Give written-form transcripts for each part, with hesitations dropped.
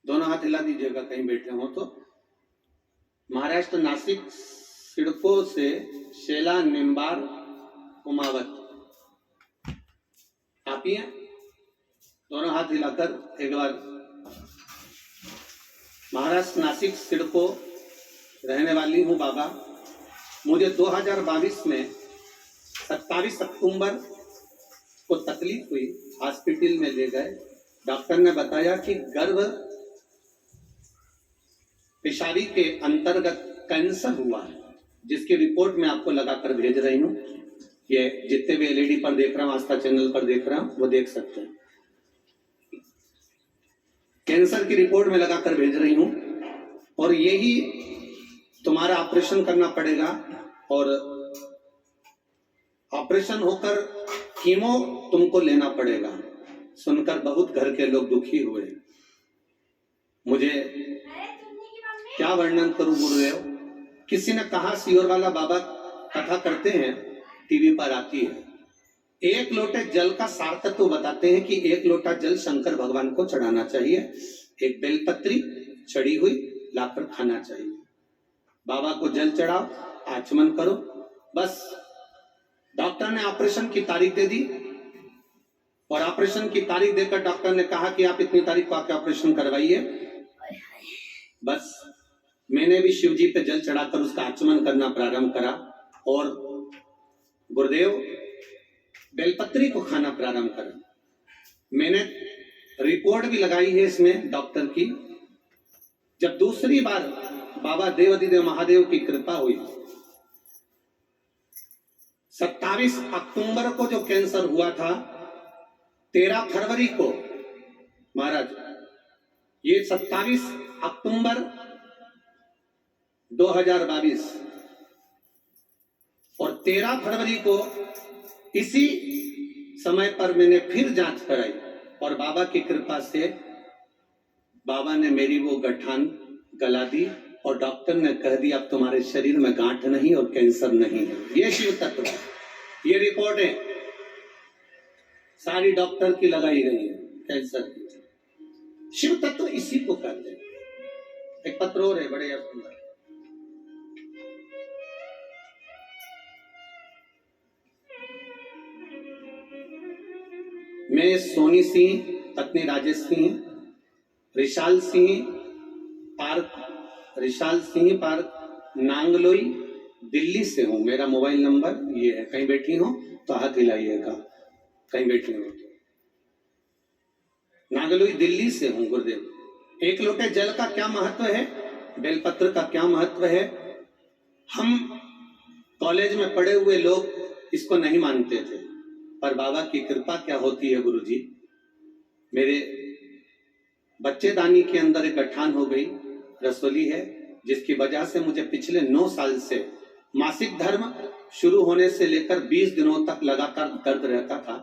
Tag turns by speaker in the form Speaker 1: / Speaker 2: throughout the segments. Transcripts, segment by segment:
Speaker 1: दोनों हाथ हिला दीजिएगा कहीं बैठे हो तो। महाराष्ट्र नासिक सिडको से शेला निम्बार कुमावत, आप ही हैं? दोनों हाथ हिलाकर एक बार। महाराष्ट्र नासिक सिडको रहने वाली हूँ बाबा। मुझे 2022 में 27 अक्टूबर को तकलीफ हुई, हॉस्पिटल में ले गए। डॉक्टर ने बताया कि गर्भ पेशाबी के अंतर्गत कैंसर हुआ है, जिसकी रिपोर्ट मैं आपको लगाकर भेज रही हूँ। ये जितने भी एलईडी पर देख रहा हूँ, आस्था चैनल पर देख रहा हूँ, वो देख सकते हैं। कैंसर की रिपोर्ट में लगाकर भेज रही हूँ और यही तुम्हारा ऑपरेशन करना पड़ेगा। और ऑपरेशन होकर कीमो तुमको लेना पड़ेगा। सुनकर बहुत घर के लोग दुखी हुए। मुझे क्या वर्णन करूं गुरुदेव। किसी ने कहा सियोर वाला बाबा कथा करते हैं, टीवी पर आती है। एक लोटे जल का सार तत्व बताते हैं कि एक लोटा जल शंकर भगवान को चढ़ाना चाहिए, एक बेलपत्री चढ़ी हुई लाकर खाना चाहिए। बाबा को जल चढ़ाओ, आचमन करो, बस। डॉक्टर ने ऑपरेशन की तारीख दे दी और ऑपरेशन की तारीख देकर डॉक्टर ने कहा कि आप इतनी तारीख को आके ऑपरेशन करवाइए। बस मैंने भी शिव जी पे जल चढ़ाकर उसका आचमन करना प्रारंभ करा और गुरुदेव बेलपत्री को खाना प्रारंभ करा। मैंने रिपोर्ट भी लगाई है इसमें डॉक्टर की। जब दूसरी बार बाबा देवाधिदेव महादेव की कृपा हुई, 27 अक्टूबर को जो कैंसर हुआ था, 13 फरवरी को महाराज, ये 27 अक्टूबर 2022 और 13 फरवरी को इसी समय पर मैंने फिर जांच कराई और बाबा की कृपा से बाबा ने मेरी वो गठान गला दी और डॉक्टर ने कह दिया अब तुम्हारे शरीर में गांठ नहीं और कैंसर नहीं है। ये शिव तत्व है। ये रिपोर्ट है सारी डॉक्टर की लगाई गई है कैंसर की। शिव तत्व इसी को कहते हैं। एक पत्र और है बड़े सुंदर। मैं सोनी सिंह पत्नी राजेश सिंह, रिशाल सिंह पार्क नांगलोई दिल्ली से हूं। मेरा मोबाइल नंबर ये है। कहीं बैठी हो तो हाथ हिलाइएगा, कहीं बैठी हो तो। नांगलोई दिल्ली से हूं गुरुदेव। एक लोटे जल का क्या महत्व है, बेलपत्र का क्या महत्व है, हम कॉलेज में पढ़े हुए लोग इसको नहीं मानते थे, पर बाबा की कृपा क्या होती है गुरुजी। मेरे बच्चेदानी के अंदर एक गठान हो गई, रसोली है, जिसकी वजह से मुझे पिछले 9 साल से मासिक धर्म शुरू होने से लेकर 20 दिनों तक लगातार दर्द रहता था।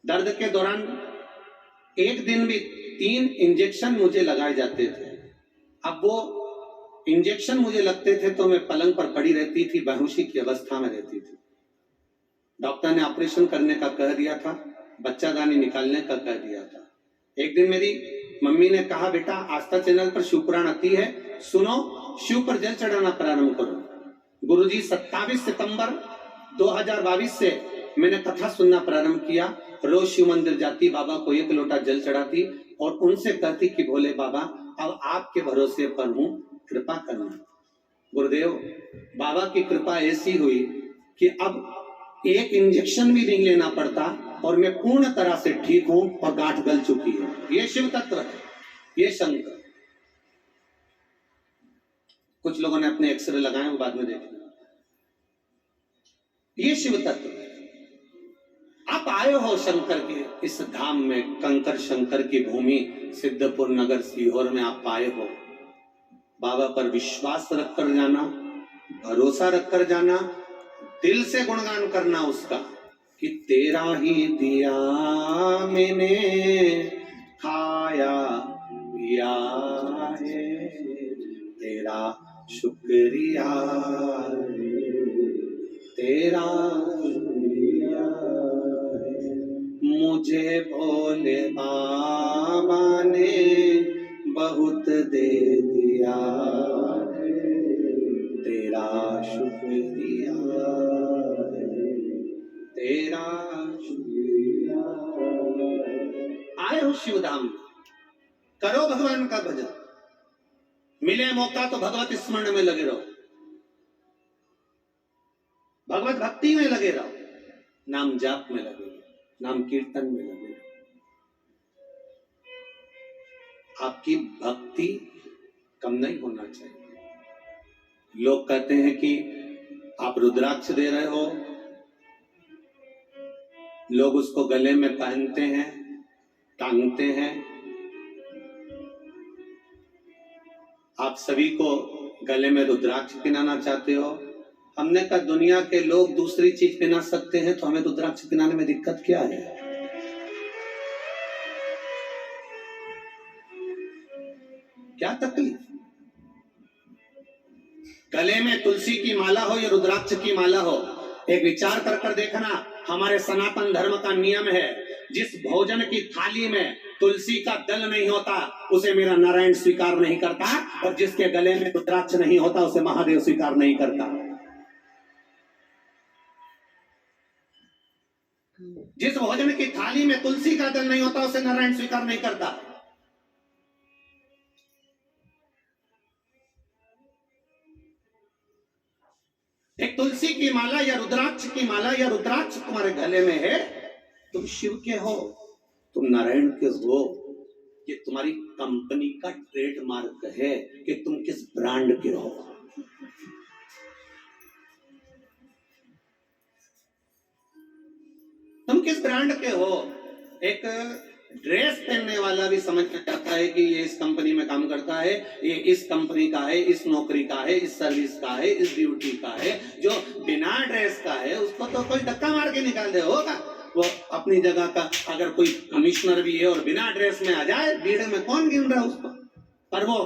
Speaker 1: दर्द के दौरान एक दिन भी 3 इंजेक्शन मुझे लगाए जाते थे। अब वो इंजेक्शन मुझे लगते थे तो मैं पलंग पर पड़ी रहती थी, बेहोशी की अवस्था में रहती थी। डॉक्टर ने ऑपरेशन करने का कह दिया था, बच्चादानी निकालने का कह दिया था। एक दिन मेरी मम्मी ने कहा बेटा आस्था चैनल पर शिव पुराण आती है, सुनो, शिव पर जल चढ़ाना प्रारंभ करो। गुरुजी 27 सितंबर 2022 से मैंने कथा सुनना प्रारंभ किया। रोज शिव मंदिर जाती, बाबा को 1 लोटा जल चढ़ाती और उनसे कहती कि भोले बाबा अब आपके भरोसे पर हूं, कृपा करना। गुरुदेव बाबा की कृपा ऐसी हुई कि अब एक इंजेक्शन भी नहीं लेना पड़ता और मैं पूर्ण तरह से ठीक हूं और गांठ गल चुकी है। ये शिव तत्व है, ये शंकर। कुछ लोगों ने अपने एक्सरे लगाए, वो बाद में देखेंगे। ये शिव तत्व है। आप आए हो शंकर के इस धाम में, कंकर शंकर की भूमि सिद्धपुर नगर सीहोर में आप आए हो। बाबा पर विश्वास रखकर जाना, भरोसा रखकर जाना, दिल से गुणगान करना उसका कि तेरा ही दिया मैंने खाया पिया है, तेरा शुक्रिया है, तेरा शुक्रिया है। मुझे भोले बाबा ने दे दिया, तेरा शुक्रिया, तेरा शुक्रिया। आए हो शिवधाम, करो भगवान का भजन, मिले मौका तो भगवत स्मरण में लगे रहो, भगवत भक्ति में लगे रहो, नाम जाप में लगे रहो, नाम कीर्तन में लगे रहो। आपकी भक्ति कम नहीं होना चाहिए। लोग कहते हैं कि आप रुद्राक्ष दे रहे हो, लोग उसको गले में पहनते हैं, टांगते हैं। आप सभी को गले में रुद्राक्ष पहनाना चाहते हो। हमने कहा दुनिया के लोग दूसरी चीज पहना सकते हैं तो हमें रुद्राक्ष पहनाने में दिक्कत क्या है? क्या तकलीफ? गले में तुलसी की माला हो या रुद्राक्ष की माला हो, एक विचार कर देखना। हमारे सनातन धर्म का नियम है, जिस भोजन की थाली में तुलसी का दल नहीं होता उसे मेरा नारायण स्वीकार नहीं करता, और जिसके गले में रुद्राक्ष नहीं होता उसे महादेव स्वीकार नहीं करता। जिस भोजन की थाली में तुलसी का दल नहीं होता उसे नारायण स्वीकार नहीं करता। एक तुलसी की माला या रुद्राक्ष की माला या रुद्राक्ष तुम्हारे गले में है, तुम शिव के हो, तुम नारायण के हो। ये तुम्हारी कंपनी का ट्रेडमार्क है कि तुम किस ब्रांड के हो। तुम किस ब्रांड के हो। एक ड्रेस पहनने वाला भी समझ में आता है कि ये इस कंपनी में काम करता है, ये इस कंपनी का है, इस नौकरी का है, इस सर्विस का है, इस ड्यूटी का है। जो बिना ड्रेस का है उसको तो कोई धक्का मार के निकाल दे होगा। वो अपनी जगह का अगर कोई कमिश्नर भी है और बिना ड्रेस में आ जाए, भीड़ में कौन गिन रहा है उसको। पर वो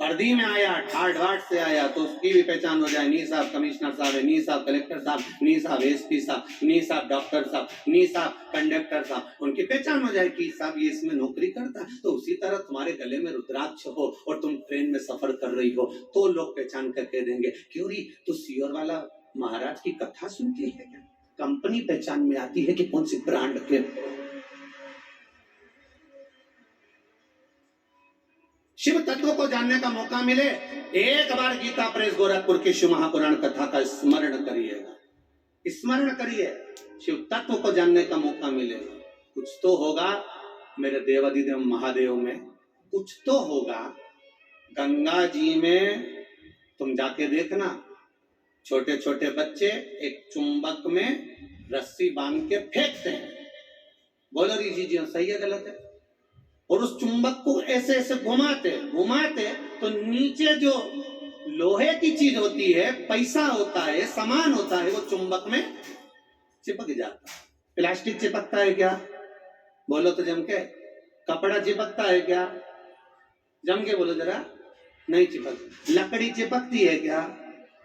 Speaker 1: वर्दी में आया, ठाट बाट से आया, तो उसकी भी पहचान हो जाए। नी साहब कमिश्नर साहब है, नी साहब कलेक्टर साहब, नी साहब एसपी साहब, नी साहब डॉक्टर साहब, नी साहब कंडक्टर साहब, उनकी पहचान हो जाए कि साहब ये इसमें नौकरी करता है। तो उसी तरह तुम्हारे गले में रुद्राक्ष हो और तुम ट्रेन में सफर कर रही हो तो लोग पहचान करके देंगे, क्यों री तो सीओर वाला महाराज की कथा सुनती है क्या? कंपनी पहचान में आती है कि कौन सी ब्रांड के। शिव तत्व को जानने का मौका मिले, एक बार गीता प्रेस गोरखपुर की शिव महापुराण कथा का स्मरण करिएगा, स्मरण करिए। शिव तत्व को जानने का मौका मिलेगा, कुछ तो होगा मेरे देवादिदेव महादेव में, कुछ तो होगा। गंगा जी में तुम जाके देखना, छोटे छोटे बच्चे एक चुंबक में रस्सी बांध के फेंकते हैं। बोलो जी सही है गलत है? और उस चुंबक को ऐसे ऐसे घुमाते घुमाते तो नीचे जो लोहे की चीज होती है, पैसा होता है, सामान होता है, वो चुंबक में चिपक जाता है। प्लास्टिक चिपकता है क्या? बोलो तो जम के। कपड़ा चिपकता है क्या? जम के बोलो जरा। नहीं चिपकती। लकड़ी चिपकती है क्या?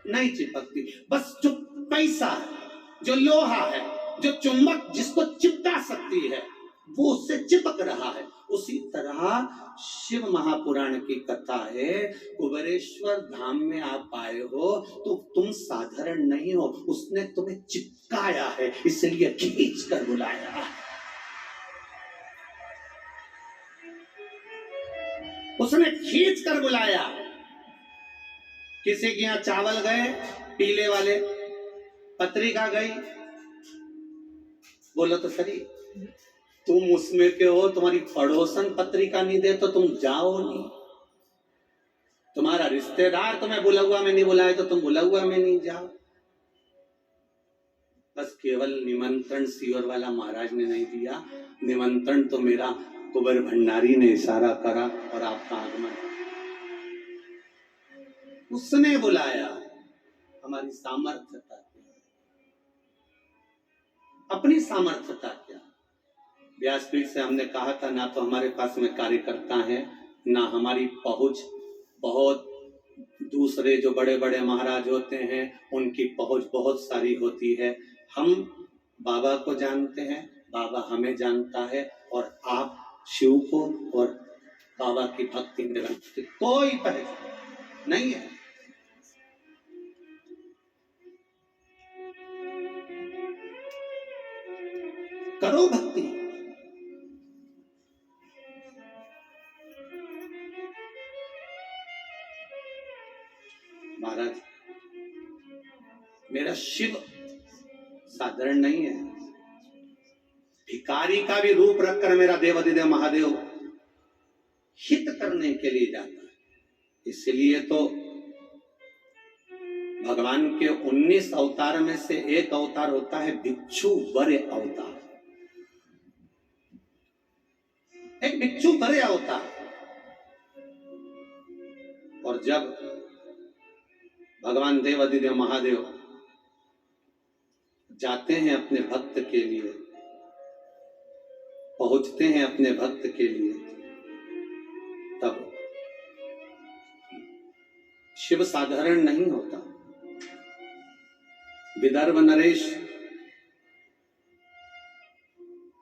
Speaker 1: नहीं चिपकती। बस जो पैसा है, जो लोहा है, जो चुंबक जिसको चिपका सकती है, वो उससे चिपक रहा है। उसी तरह शिव महापुराण की कथा है। कुबेरेश्वर धाम में आप आए हो तो तुम साधारण नहीं हो, उसने तुम्हें चिपकाया है, इसलिए खींच कर बुलाया। उसने खींच कर बुलाया। किसी के यहां चावल गए पीले वाले, पत्रिका गई, बोलो तो सही, तुम उसमें के हो, तुम्हारी पड़ोसन पत्रिका नहीं दे तो तुम जाओ नहीं। तुम्हारा रिश्तेदार तुम्हें बुलाहुआ में नहीं बुलाए तो तुम बुलाहुआ में नहीं जाओ। बस केवल निमंत्रण सीवर वाला महाराज ने नहीं दिया, निमंत्रण तो मेरा कुबेर भंडारी ने इशारा करा और आपका आगमन। उसने बुलाया। हमारी सामर्थ्यता क्या? अपनी सामर्थ्यता क्या? व्यासपीठ से हमने कहा था, ना तो हमारे पास में कार्यकर्ता है, ना हमारी पहुंच। बहुत दूसरे जो बड़े बड़े महाराज होते हैं उनकी पहुंच बहुत सारी होती है। हम बाबा को जानते हैं, बाबा हमें जानता है, और आप शिव को और बाबा की भक्ति निरंतर कोई पहचान नहीं है। करो भक्ति। महाराज मेरा शिव साधारण नहीं है, भिखारी का भी रूप रखकर मेरा देवाधिदेव महादेव हित करने के लिए जाता है। इसलिए तो भगवान के 19 अवतार में से एक अवतार होता है भिक्षु वर अवतार। एक भिक्षु वर अवतार। और जब भगवान देवाधिदेव महादेव जाते हैं अपने भक्त के लिए, पहुंचते हैं अपने भक्त के लिए, तब शिव साधारण नहीं होता। विदर्भ नरेश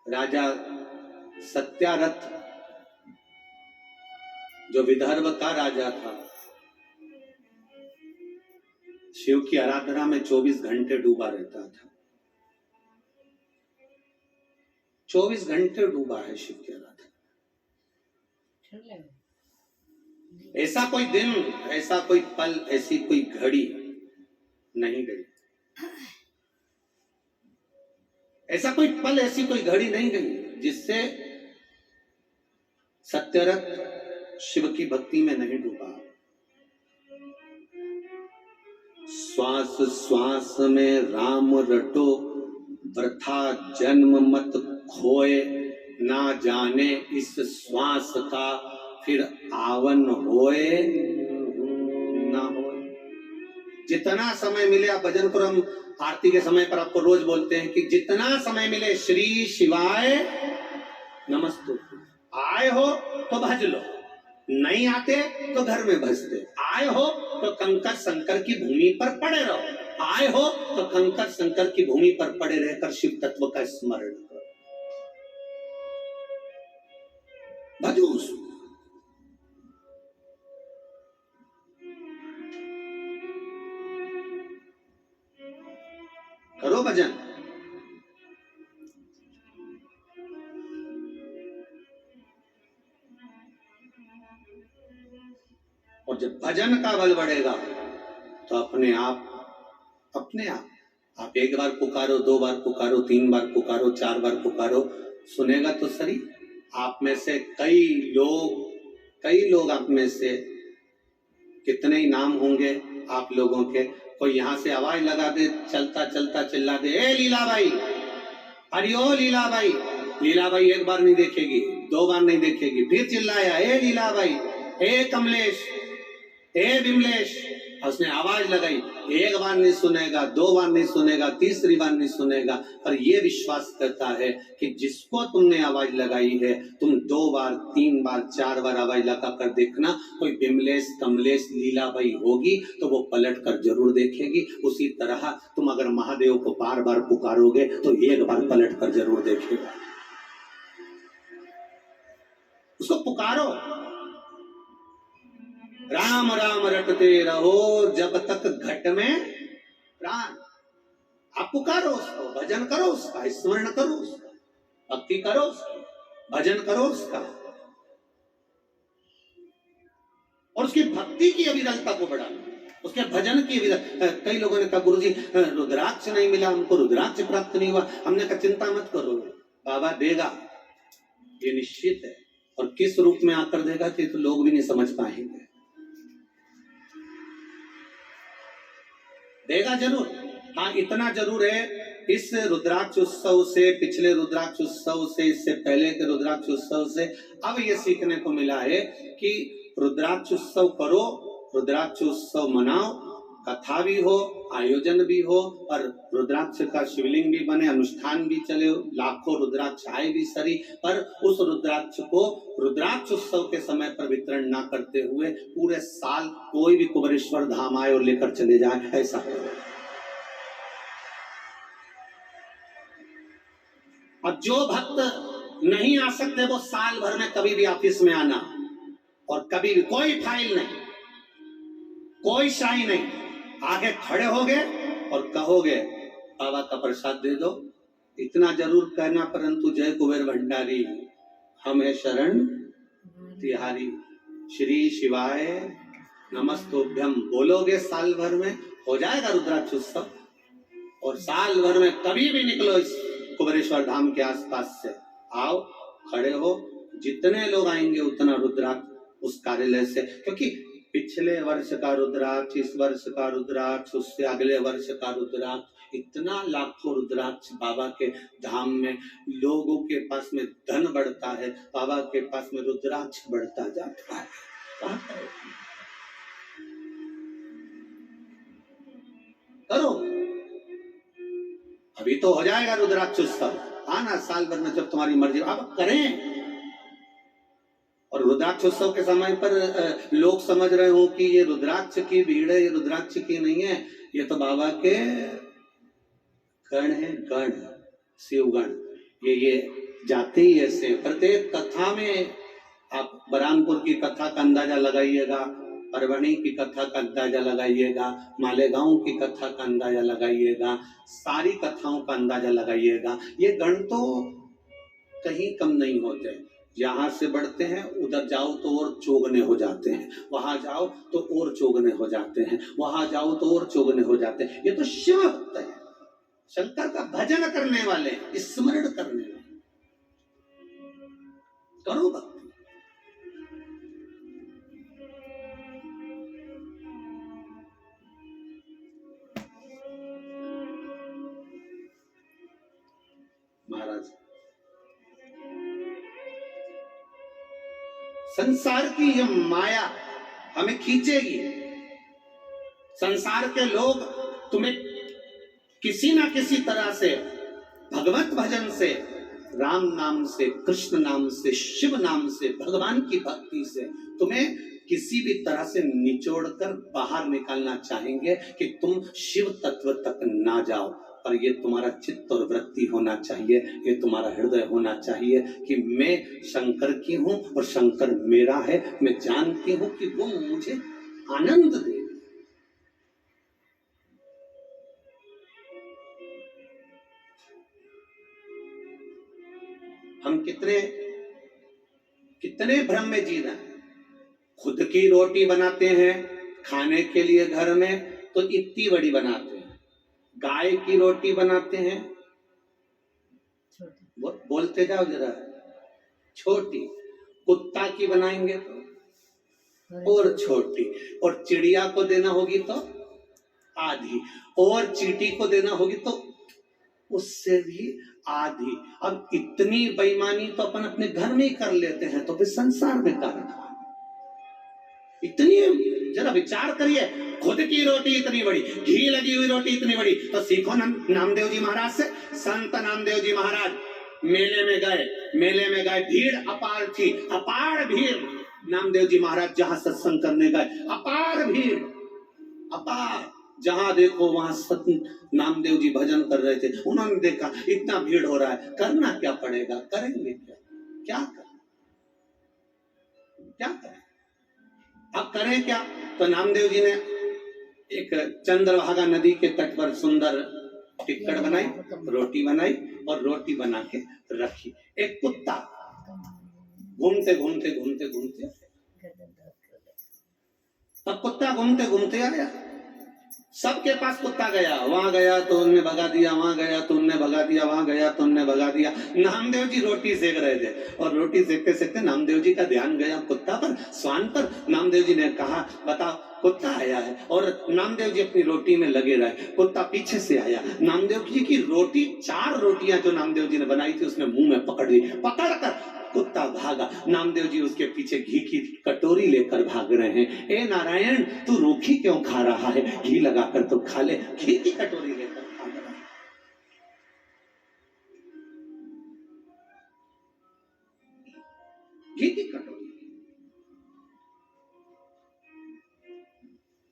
Speaker 1: राजा सत्यारथ जो विदर्भ का राजा था, शिव की आराधना में 24 घंटे डूबा रहता था। 24 घंटे डूबा है शिव की आराधना। ऐसा कोई दिन, ऐसा कोई पल, ऐसी कोई घड़ी नहीं गई, ऐसा कोई पल, ऐसी कोई घड़ी नहीं गई जिससे सत्यरथ शिव की भक्ति में नहीं डूबा। श्वास श्वास में राम रटो, वृथा जन्म मत खोए, ना जाने इस श्वास का फिर आवन होए ना होए। जितना समय मिले आप भजन करो। हम आरती के समय पर आपको रोज बोलते हैं कि जितना समय मिले श्री शिवाय नमस्तुभ्यं। आए हो तो भज लो, नहीं आते तो घर में भजते। आए हो तो कंकर शंकर की भूमि पर पड़े रहो, आए हो तो कंकर शंकर की भूमि पर पड़े रहकर शिव तत्व का स्मरण करो, भजो उसको। करो भजन। और जब भजन का बल बढ़ेगा तो अपने आप आप एक बार पुकारो, 2 बार पुकारो, 3 बार पुकारो, 4 बार पुकारो, सुनेगा तो सही। आप में से कई लोग आप में से कितने ही नाम होंगे आप लोगों के, कोई यहाँ से आवाज लगा दे, चलता चलता चिल्ला दे, ए लीलाबाई, अरे ओ लीलाबाई। लीलाबाई एक बार नहीं देखेगी, 2 बार नहीं देखेगी, फिर चिल्लाया, ए लीलाबाई, ए कमलेश, ए विमलेश। उसने आवाज लगाई, एक बार नहीं सुनेगा, 2 बार नहीं सुनेगा, तीसरी बार नहीं सुनेगा, पर यह विश्वास करता है कि जिसको तुमने आवाज लगाई है, तुम 2 बार, 3 बार, 4 बार आवाज लगा कर देखना, कोई विमलेश, कमलेश, लीलाबाई होगी तो वो पलट कर जरूर देखेगी। उसी तरह तुम अगर महादेव को बार बार पुकारोगे तो एक बार पलट कर जरूर देखेगा। उसको पुकारो, राम राम रटते रहो जब तक घट में प्राण। आप पुकारो उसको, भजन करो उसका, स्मरण करो उसका, भक्ति करो उसकी, भजन करो उसका, और उसकी भक्ति की अविरलता को बढ़ाना, उसके भजन की अविरलता। कई लोगों ने कहा गुरुजी रुद्राक्ष नहीं मिला हमको, रुद्राक्ष प्राप्त नहीं हुआ। हमने कहा चिंता मत करो, बाबा देगा, ये निश्चित है। और किस रूप में आकर देगा तो लोग भी नहीं समझ पाएंगे, देगा जरूर। हाँ इतना जरूर है, इस रुद्राक्ष उत्सव से, पिछले रुद्राक्ष उत्सव से, इससे पहले के रुद्राक्ष उत्सव से अब ये सीखने को मिला है कि रुद्राक्ष उत्सव करो, रुद्राक्ष उत्सव मनाओ, कथा भी हो, आयोजन भी हो, और रुद्राक्ष का शिवलिंग भी बने, अनुष्ठान भी चले, लाखों रुद्राक्ष आए भी सरी, पर उस रुद्राक्ष को रुद्राक्ष उत्सव के समय पर वितरण ना करते हुए पूरे साल कोई भी कुबेरेश्वर धाम आए और लेकर चले जाए, ऐसा करो। अब जो भक्त नहीं आ सकते वो साल भर में कभी भी ऑफिस में आना, और कभी भी कोई फाइल नहीं, कोई शाही नहीं, आगे खड़े होगे और कहोगे बाबा का प्रसाद दे दो। इतना जरूर कहना, परंतु जय कुबेर भंडारी हमें शरण तिहारी, श्री शिवाय नमस्तोभ्यम बोलोगे साल भर में हो जाएगा रुद्राक्ष उत्सव। और साल भर में कभी भी निकलो इस कुबेरेश्वर धाम के आसपास से, आओ खड़े हो, जितने लोग आएंगे उतना रुद्राक्ष उस कार्यालय से, क्योंकि पिछले वर्ष का रुद्राक्ष, इस वर्ष का रुद्राक्ष, उससे अगले वर्ष का रुद्राक्ष, इतना लाखों रुद्राक्ष बाबा के धाम में, लोगों के पास में धन बढ़ता है, बाबा के पास में रुद्राक्ष बढ़ता जाता है। करो, अभी तो हो जाएगा रुद्राक्ष उत्सव, आना साल भर में जब तुम्हारी मर्जी, आप करें। और रुद्राक्ष उत्सव के समय पर लोग समझ रहे हो कि ये रुद्राक्ष की भीड़ है, ये रुद्राक्ष की नहीं है, ये तो बाबा के गण है, गण शिवगण, ये जाते ही ऐसे। प्रत्येक कथा में आप बरानपुर की कथा का अंदाजा लगाइएगा, परभणी की कथा का अंदाजा लगाइएगा, मालेगांव की कथा का अंदाजा लगाइएगा, सारी कथाओं का अंदाजा लगाइएगा। ये गण तो कहीं कम नहीं होते, यहाँ से बढ़ते हैं, उधर जाओ तो और चौगने हो जाते हैं, वहां जाओ तो और चौगने हो जाते हैं, वहां जाओ तो और चौगने हो जाते हैं। ये तो शिव भक्त है, शंकर का भजन करने वाले, स्मरण करने वाले। करो भक्ति। महाराज, संसार की यह माया हमें खींचेगी। संसार के लोग तुम्हें किसी ना किसी तरह से भगवत भजन से, राम नाम से, कृष्ण नाम से, शिव नाम से, भगवान की भक्ति से तुम्हें किसी भी तरह से निचोड़कर बाहर निकालना चाहेंगे कि तुम शिव तत्व तक ना जाओ। पर ये तुम्हारा चित्त और वृत्ति होना चाहिए, ये तुम्हारा हृदय होना चाहिए कि मैं शंकर की हूं और शंकर मेरा है। मैं जानती हूं कि वो मुझे आनंद दे। हम कितने भ्रम में जी रहे हैं। खुद की रोटी बनाते हैं खाने के लिए घर में तो इतनी बड़ी बनाते हैं, गाय की रोटी बनाते हैं, बोलते जाओ जरा, छोटी। कुत्ता की बनाएंगे तो और छोटी, और चिड़िया को देना होगी तो आधी, और चींटी को देना होगी तो उससे भी आधी। अब इतनी बेईमानी तो अपन अपने घर में ही कर लेते हैं, तो फिर संसार में कर इतनी। जरा विचार करिए, खुद की रोटी इतनी बड़ी, घी लगी हुई रोटी इतनी बड़ी, तो सीखो नामदेव जी महाराज से। संत नामदेव जी महाराज मेले में गए, भीड़ अपार थी, अपार भीड़। नामदेव जी महाराज जहां सत्संग करने गए, अपार भीड़, अपार। जहां देखो वहां नामदेव जी भजन कर रहे थे। उन्होंने देखा इतना भीड़ हो रहा है, करना क्या पड़ेगा, करेंगे क्या करें, अब करें क्या? तो नामदेव जी ने एक चंद्रभागा नदी के तट पर सुंदर टिक्कड़ बनाई, रोटी बनाई और रोटी बना के रखी। एक कुत्ता घूमते अब कुत्ता घूमते आया, सबके पास कुत्ता गया, वहां गया तो उनने भगा दिया, वहां गया तो उनने भगा दिया, वहां गया तो उनने भगा दिया। नामदेव जी रोटी सेक रहे थे और रोटी सेकते सेकते नामदेव जी का ध्यान गया कुत्ता पर, स्वान पर। नामदेव जी ने कहा बताओ, कुत्ता आया है। और नामदेव जी अपनी रोटी में लगे रहे। कुत्ता पीछे से आया, नामदेव जी की रोटी, 4 रोटियां जो नामदेव जी ने बनाई थी उसने मुंह में पकड़ ली, पकड़कर कुत्ता भागा। नामदेव जी उसके पीछे घी की कटोरी लेकर भाग रहे हैं। ए नारायण, तू रूखी क्यों खा रहा है, घी लगाकर तो खा ले। घी की कटोरी लेकर भाग रहा है। घी की कटोरी।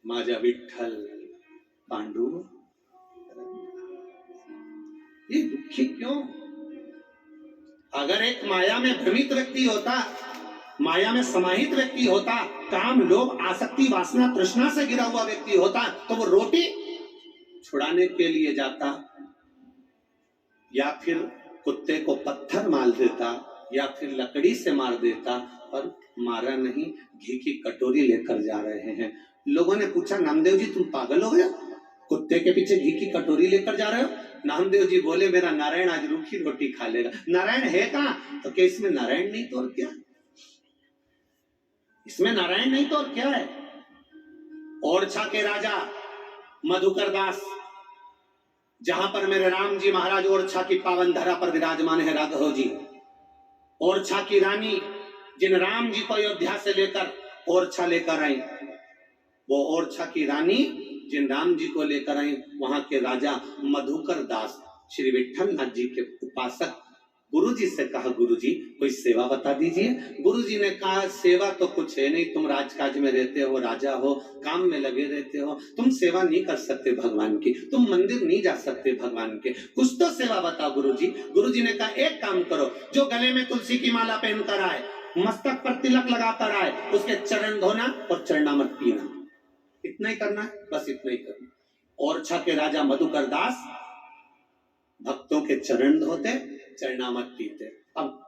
Speaker 1: माझा विठ्ठल पांडु, ये दुखी क्यों? अगर एक माया में भ्रमित व्यक्ति होता माया में समाहित व्यक्ति होता, काम लोभ आसक्ति वासना तृष्णा से गिरा हुआ व्यक्ति होता, तो वो रोटी छुड़ाने के लिए जाता, या फिर कुत्ते को पत्थर मार देता, या फिर लकड़ी से मार देता, पर मारा नहीं, घी की कटोरी लेकर जा रहे हैं। लोगों ने पूछा, नामदेव जी तुम पागल हो गए, कुत्ते के पीछे घी की कटोरी लेकर जा रहे हो? नामदेव जी बोले, मेरा नारायण आज रूखी रोटी खा लेगा। नारायण है कहाँ? तो क्या इसमें नारायण नहीं तो और क्या? इसमें नारायण नहीं तो और क्या है? ओरछा के राजा मधुकर दास, जहां पर मेरे राम जी महाराज ओरछा की पावन धरा पर विराजमान है राघव जी, ओरछा की रानी जिन राम जी को अयोध्या से लेकर ओरछा लेकर आई, वो ओरछा की रानी जिन राम जी को लेकर आई, वहां के राजा मधुकर दास श्री विठल नाथ जी के उपासक गुरुजी से कहा, गुरुजी कोई सेवा बता दीजिए। गुरुजी ने कहा, सेवा तो कुछ है नहीं, तुम राजकाज में रहते हो, राजा हो, काम में लगे रहते हो, तुम सेवा नहीं कर सकते भगवान की, तुम मंदिर नहीं जा सकते भगवान के, कुछ तो सेवा बताओ गुरुजी। गुरुजी ने कहा, एक काम करो, जो गले में तुलसी की माला पहनकर आए, मस्तक पर तिलक लगाकर आए, उसके चरण धोना और चरणामृत पीना, इतना ही करना है, बस इतना ही करना। ओरछा के राजा मधुकर दास भक्तों के चरण धोते, चरणामृत पीते। अब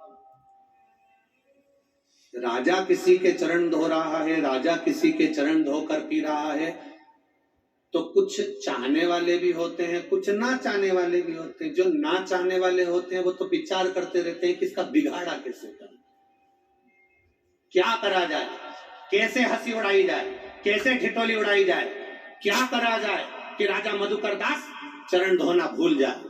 Speaker 1: राजा किसी के चरण धो रहा है, राजा किसी के चरण धोकर पी रहा है, तो कुछ चाहने वाले भी होते हैं, कुछ ना चाहने वाले भी होते हैं। जो ना चाहने वाले होते हैं वो तो विचार करते रहते हैं कि इसका बिगाड़ा कैसे करें, क्या करा जाए, कैसे हंसी उड़ाई जाए, कैसे ठिठोली उड़ाई जाए, क्या करा जाए कि राजा मधुकर दास चरण धोना भूल जाए।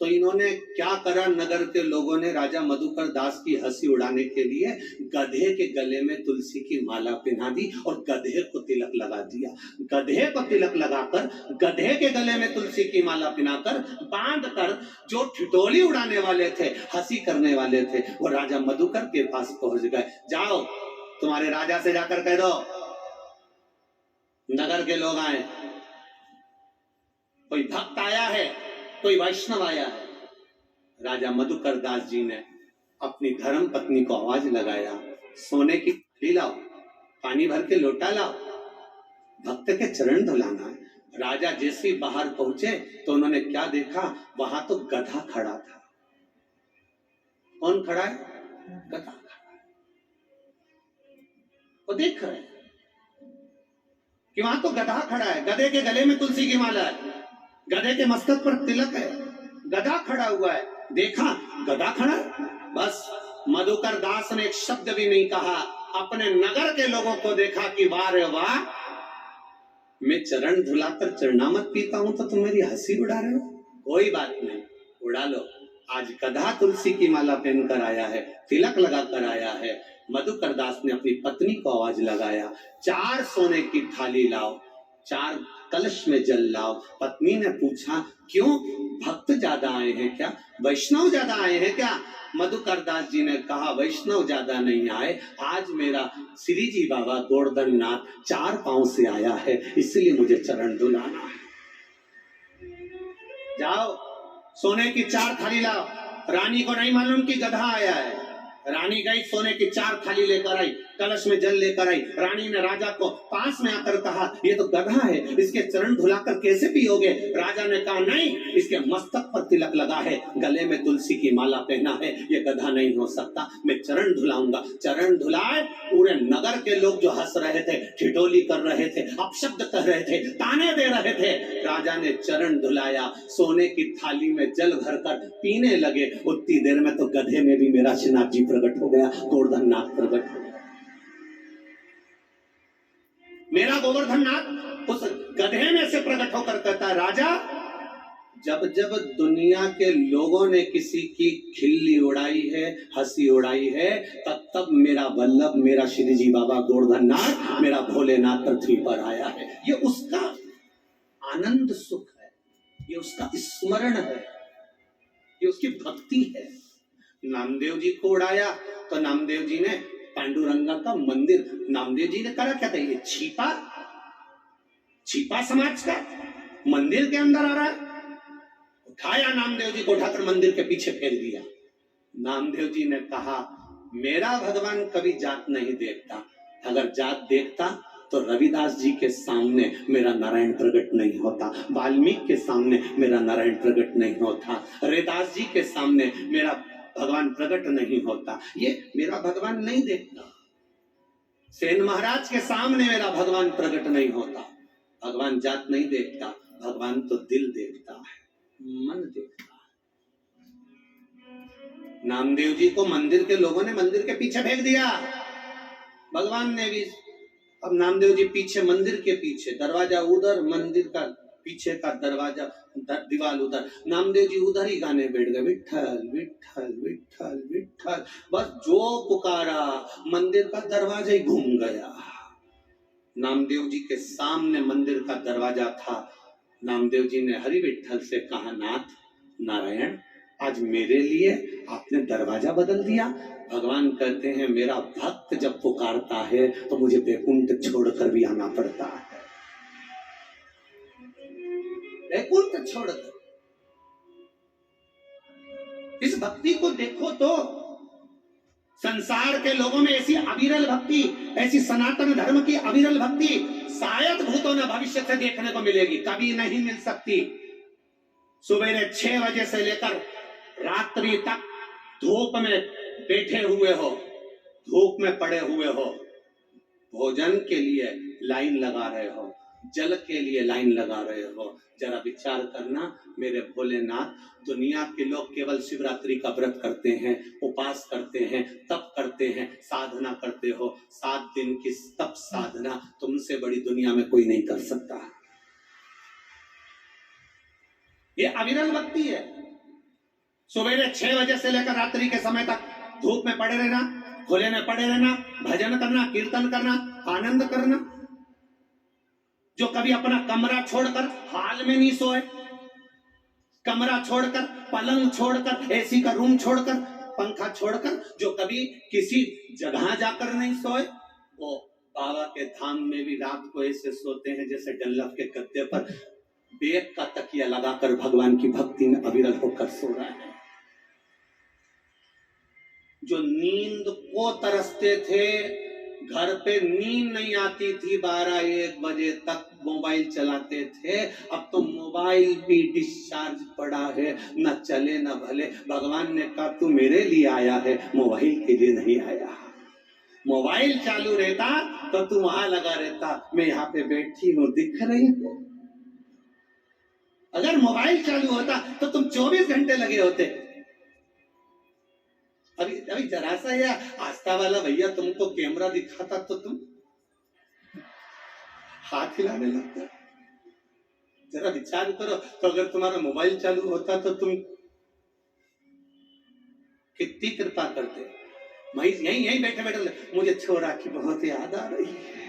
Speaker 1: तो इन्होंने क्या करा, नगर के लोगों ने राजा मधुकर दास की हंसी उड़ाने के लिए गधे के गले में तुलसी की माला पहना दी और गधे को तिलक लगा दिया। गधे को तिलक लगाकर, गधे के गले में तुलसी की माला पहनाकर, बांध कर, जो ठिठोली उड़ाने वाले थे, हंसी करने वाले थे, वो राजा मधुकर के पास पहुंच गए। जाओ तुम्हारे राजा से जाकर कह दो नगर के लोग आए, कोई भक्त आया है, कोई वैष्णव आया है। राजा मधुकर दास जी ने अपनी धर्म पत्नी को आवाज लगाया, सोने की थाली लाओ, पानी भर के लोटा लाओ, भक्त के चरण धुलाना है। राजा जैसे ही बाहर पहुंचे तो उन्होंने क्या देखा, वहां तो गधा खड़ा था। कौन खड़ा है? गधा खड़ा है। वो देख रहे हैं कि वहां तो गधा खड़ा है, गधे के गले में तुलसी की माला है, गधे के मस्तक पर तिलक है, गधा खड़ा हुआ है। देखा गधा खड़ा है, बस मधुकर दास ने एक शब्द भी नहीं कहा। अपने नगर के लोगों को देखा कि वाह रे वाह, मैं चरण धुलाकर चरणामृत पीता हूं तो तुम मेरी हंसी उड़ा रहे हो। कोई बात नहीं, उड़ा लो। आज गधा तुलसी की माला पहनकर आया है, तिलक लगाकर आया है। मधुकर दास ने अपनी पत्नी को आवाज लगाया, 4 सोने की थाली लाओ, 4 कलश में जल लाओ। पत्नी ने पूछा, क्यों, भक्त ज्यादा आए हैं क्या, वैष्णव ज्यादा आए हैं क्या? मधुकर दास जी ने कहा, वैष्णव ज्यादा नहीं आए, आज मेरा श्री जी बाबा गोवर्धन नाथ 4 पांव से आया है, इसलिए मुझे चरण धुलाना है। जाओ सोने की 4 थाली लाओ। रानी को नहीं मालूम कि गधा आया है। रानी गई, सोने की 4 थाली लेकर आई, कलश में जल लेकर आई। रानी ने राजा को पास में आकर कहा, ये तो गधा है, इसके चरण धुलाकर कैसे पियोगे? राजा ने कहा, नहीं, इसके मस्तक पर तिलक लगा है, गले में तुलसी की माला पहना है, ये गधा नहीं हो सकता, मैं चरण धुलाऊंगा। चरण धुलाए, पूरे नगर के लोग जो हंस रहे थे, ठिठोली कर रहे थे, अपशब्द कर रहे थे, ताने दे रहे थे, राजा ने चरण धुलाया, सोने की थाली में जल भरकर पीने लगे। उतनी देर में तो गधे में भी मेरा श्रीनाथ जी प्रकट हो गया, गोवर्धन नाथ प्रकट हो गया। मेरा गोवर्धन नाथ उस गधे में से प्रकट होकर कहता, राजा, जब जब दुनिया के लोगों ने किसी की खिल्ली उड़ाई है, हंसी उड़ाई है, तब तब मेरा वल्लभ, मेरा श्री जी बाबा गोवर्धन नाथ, मेरा भोलेनाथ पृथ्वी पर आया है। ये उसका आनंद सुख है, ये उसका स्मरण है, ये उसकी भक्ति है। नामदेव जी को उड़ाया तो नामदेव जी ने पांडुरंगा का मंदिर, नामदेव जी ने करा क्या था, ये छिपा समाज का मंदिर के अंदर आ रहा है। उठाया नामदेव जी को, उठाकर मंदिर के पीछे फेंक दिया। नामदेव जी ने कहा, मेरा भगवान कभी जात नहीं देखता। अगर जात देखता तो रविदास जी के सामने मेरा नारायण प्रकट नहीं होता, वाल्मीकि के सामने मेरा नारायण प्रकट नहीं होता, रैदास जी के सामने मेरा भगवान प्रकट नहीं होता। ये मेरा भगवान नहीं देखता। सेन महाराज के सामने मेरा भगवान प्रकट नहीं होता। भगवान जात नहीं देखता, भगवान तो दिल देखता है, मन देखता है। नामदेव जी को मंदिर के लोगों ने मंदिर के पीछे फेंक दिया, भगवान ने भी। अब नामदेव जी पीछे, मंदिर के पीछे, दरवाजा उधर, मंदिर का पीछे का दरवाजा, दीवार उधर, नामदेव जी उधर ही गाने बैठ गए, विठ्ठल विठ्ठल विठ्ठल विठ्ठल। बस जो पुकारा, मंदिर का दरवाजा ही घूम गया। नामदेव जी के सामने मंदिर का दरवाजा था। नामदेव जी ने हरि विठ्ठल से कहा, नाथ नारायण, आज मेरे लिए आपने दरवाजा बदल दिया। भगवान कहते हैं, मेरा भक्त जब पुकारता है तो मुझे वैकुंठ छोड़कर भी आना पड़ता है, वैकुंठ छोड़कर। इस भक्ति को देखो तो संसार के लोगों में ऐसी अविरल भक्ति, ऐसी सनातन धर्म की अविरल भक्ति शायद भूतों ने भविष्य से देखने को मिलेगी, कभी नहीं मिल सकती। सुबह 6 बजे से लेकर रात्रि तक धूप में बैठे हुए हो, धूप में पड़े हुए हो, भोजन के लिए लाइन लगा रहे हो, जल के लिए लाइन लगा रहे हो। जरा विचार करना मेरे भोलेनाथ, दुनिया के लोग केवल शिवरात्रि का व्रत करते हैं, उपास करते हैं, तप करते हैं, साधना करते हो। 7 दिन की तप साधना तुमसे बड़ी दुनिया में कोई नहीं कर सकता। ये अविरल भक्ति है। सुबह 6 बजे से लेकर रात्रि के समय तक धूप में पड़े रहना, खुले में पड़े रहना, भजन करना, कीर्तन करना, आनंद करना। जो कभी अपना कमरा छोड़कर हाल में नहीं सोए, कमरा छोड़कर, पलंग छोड़कर, एसी का रूम छोड़कर, पंखा छोड़कर, जो कभी किसी जगह जाकर नहीं सोए, वो बाबा के धाम में भी रात को ऐसे सोते हैं जैसे डल्लफ के गद्दे पर बेग का तकिया लगाकर भगवान की भक्ति में अविरल होकर सो रहा है। जो नींद को तरसते थे, घर पे नींद नहीं आती थी, 12-1 बजे तक मोबाइल चलाते थे, अब तो मोबाइल भी डिस्चार्ज पड़ा है, न चले न भले। भगवान ने कहा, तू मेरे लिए आया है, मोबाइल के लिए नहीं आया। मोबाइल चालू रहता तो तू वहां लगा रहता, मैं यहाँ पे बैठी हूँ, दिख रही हूँ। अगर मोबाइल चालू होता तो तुम 24 घंटे लगे होते। अभी जरा सा या आस्था वाला भैया तुमको कैमरा दिखाता तो तुम हाथ हिलाने लगता। जरा विचार करो, तो अगर तुम्हारा मोबाइल चालू होता तो तुम कितनी कृपा करते। मैं यहीं बैठे बैठे मुझे छोरा की बहुत याद आ रही है।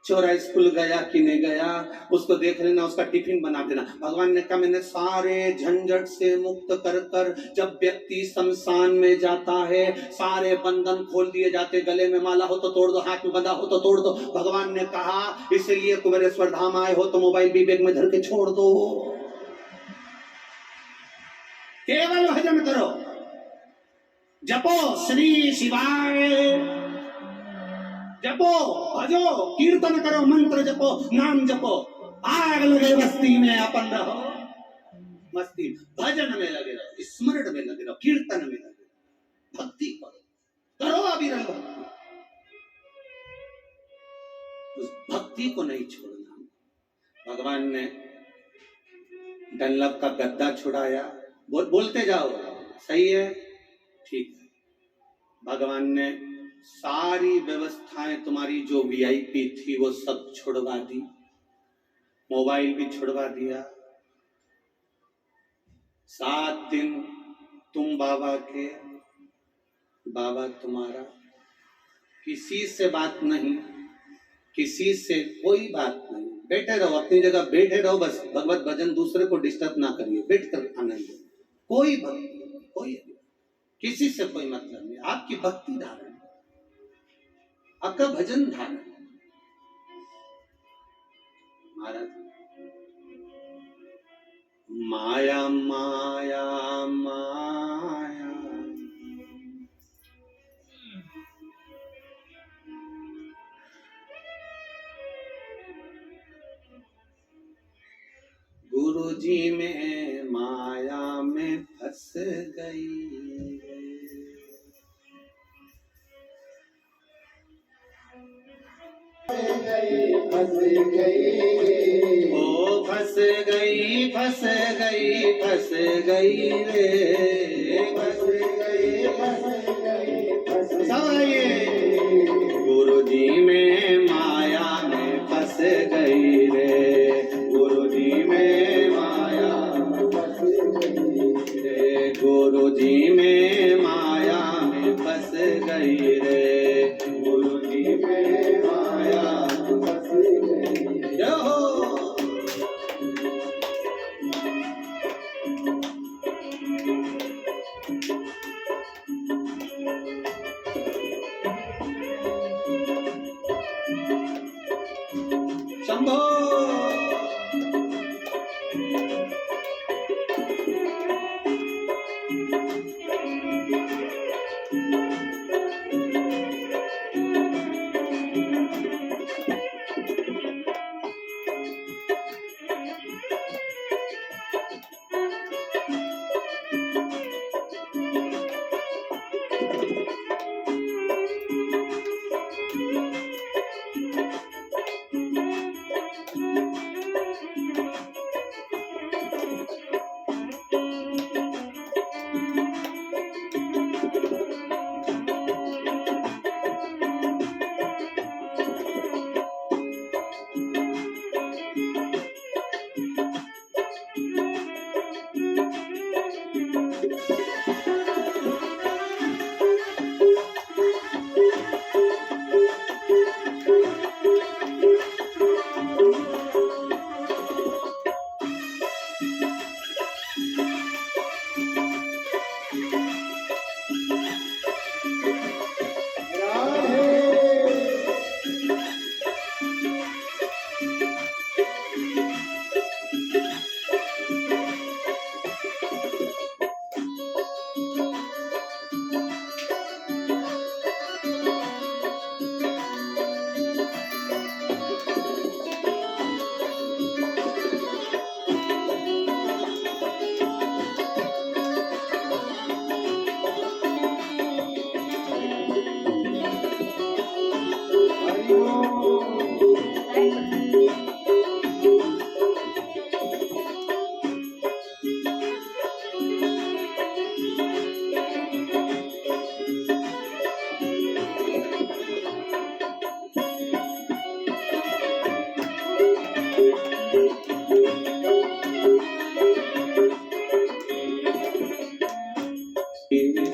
Speaker 1: छोरा स्कूल गया कि नहीं गया, उसको देख लेना, उसका टिफिन बना देना। भगवान ने कहा, मैंने सारे झंझट से मुक्त कर कर जब व्यक्ति शमशान में जाता है, सारे बंधन खोल दिए जाते। गले में माला हो तो तोड़ दो, हाथ में बंधा हो तो तोड़ दो। भगवान ने कहा, इसलिए कुबेरेश्वर धाम आए हो तो मोबाइल भी बैग में धर के छोड़ दो, केवल भजन करो, जपो श्री शिवाय, जपो, भजो, कीर्तन करो, मंत्र जपो, नाम जपो। आग लगे बस्ती में अपन रहो, मस्ती भजन में लगे रहो, स्मरण में लगे रहो, कीर्तन में लगे रहो, भक्ति करो अविरल भक्ति। उस भक्ति को नहीं छोड़ना। भगवान ने डनलप का गद्दा छुड़ाया, बोलते जाओ, सही है, ठीक है। भगवान ने सारी व्यवस्थाएं तुम्हारी जो वीआईपी थी वो सब छुड़वा दी, मोबाइल भी छुड़वा दिया। 7 दिन तुम बाबा के, बाबा तुम्हारा, किसी से बात नहीं, किसी से कोई बात नहीं। बैठे रहो अपनी जगह, बैठे रहो, बस भगवत भजन, दूसरे को डिस्टर्ब ना करिए, बैठ कर आनंद। कोई भक्ति, कोई किसी से कोई मतलब नहीं। आपकी भक्ति धारण, आपका भजन धारण। महाराज, माया माया माया गुरुजी में माया में फंस गई। ओ फंस गई फंस गई फंस गई रे, फंस गई गुरुजी में माया में फंस गई रे, गुरुजी में माया में फंस गई रे, गुरुजी में माया में फंस गई रे, गुरुजी में माया में फंस गई। जय हो। शंभो।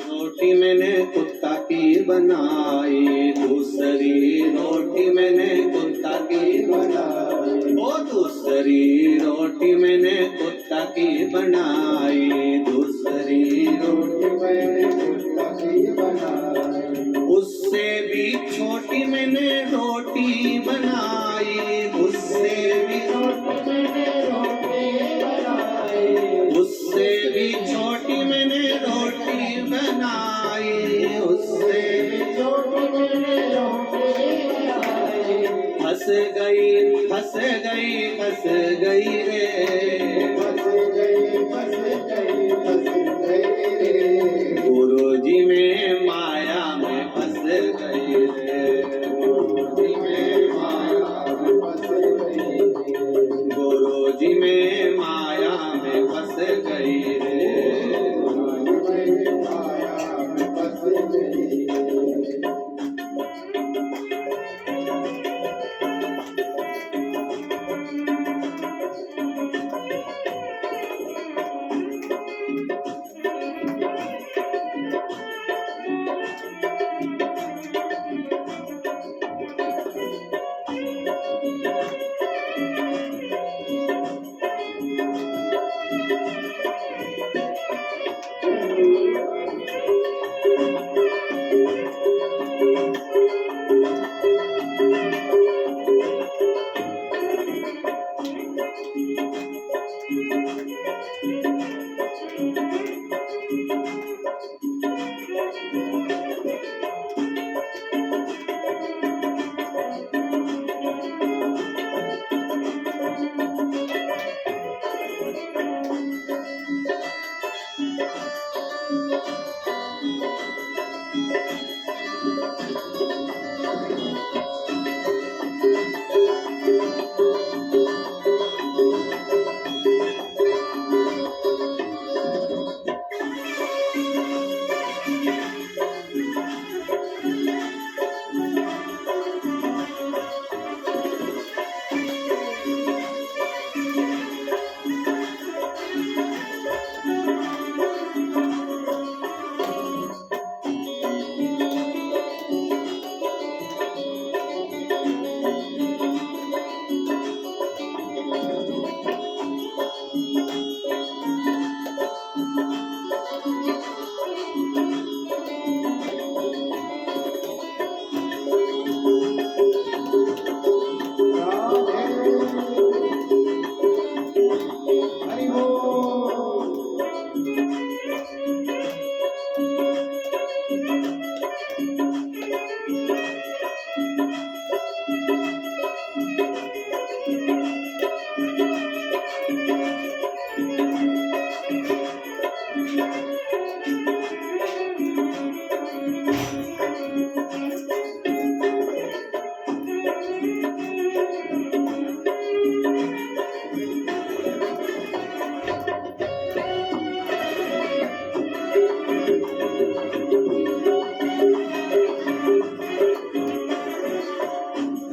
Speaker 1: रोटी मैंने कुत्ता की बनाई, दूसरी रोटी मैंने कुत्ता की बनाई, ओ दूसरी रोटी मैंने कुत्ता की बनाई, दूसरी रोटी मैंने कुत्ता की बनाई, उससे भी छोटी मैंने रोटी बनाई, उससे भी छोटी मैंने रोटी बनाई, उससे भी छोटी मैंने रोटी बनाई, उससे भी छोटी मैंने रोटी बनाई, फंस गई फंस गई फंस गई रे, फंस गई फंस गई फंस गई रे, गुरुजी में माया में फंस गई रे, गुरुजी में माया में फंस गई, गुरुजी में माया में फंस गई रे, गुरुजी में माया में फंस गई।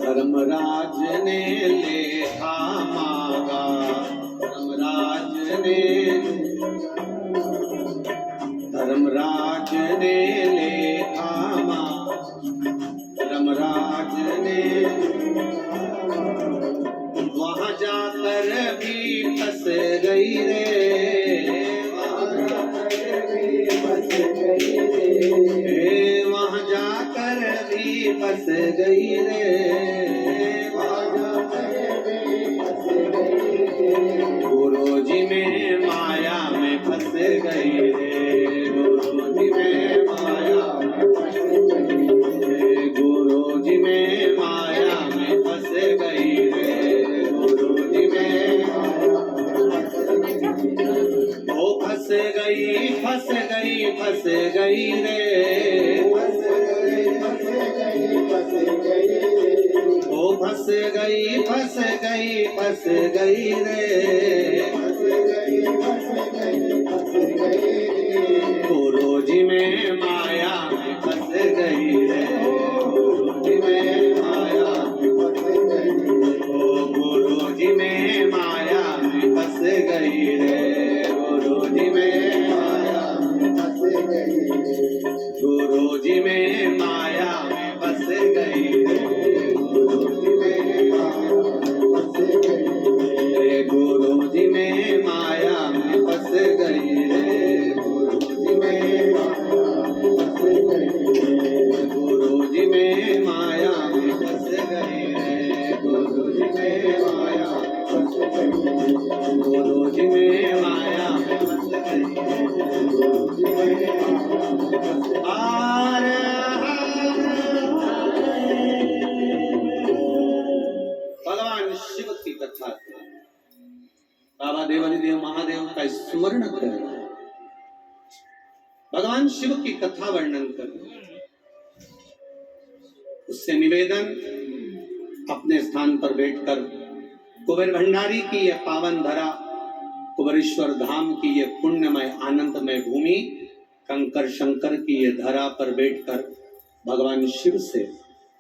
Speaker 1: धर्मराज ने लेखा मांगा, धर्मराज ने लेखा मांगा, धर्मराज ने वहां जाकर भी फंस गई रे, वहां जाकर भी फंस गई रे, गुरुजी में माया में फंस गई रे, गुरुजी में माया में फंस गई रे, गुरुजी में माया में फंस गई रे, गुरुजी में ओ फंस गई फंस गई फंस गई रे, ओ फंस गई फंस गई फंस गई रे, गुरुजी में माया में फंस गई रे, गुरुजी में माया में फंस गई, ओ गुरुजी में माया में फंस गई रे, गुरुजी में माया में फंस गई रे, गुरुजी में माया में फंस गई रे, गुरुजी में माया में फंस गई रे, गुरुजी में माया में फंस गई रे, गुरुजी में गुरुजी में माया में फंस गई रे, गुरुजी में माया फंस गई, गुरुजी में माया में फंस गई, गुरुजी में भगवान शिव की कथा बाबा देवादिदेव महादेव का स्मरण कर भगवान शिव की कथा वर्णन कर उससे निवेदन अपने स्थान पर बैठकर कुबेर भंडारी की यह पावन धरा, कुबेरेश्वर धाम की यह पुण्यमय आनंदमय भूमि, कंकर शंकर की यह धरा पर बैठकर भगवान शिव से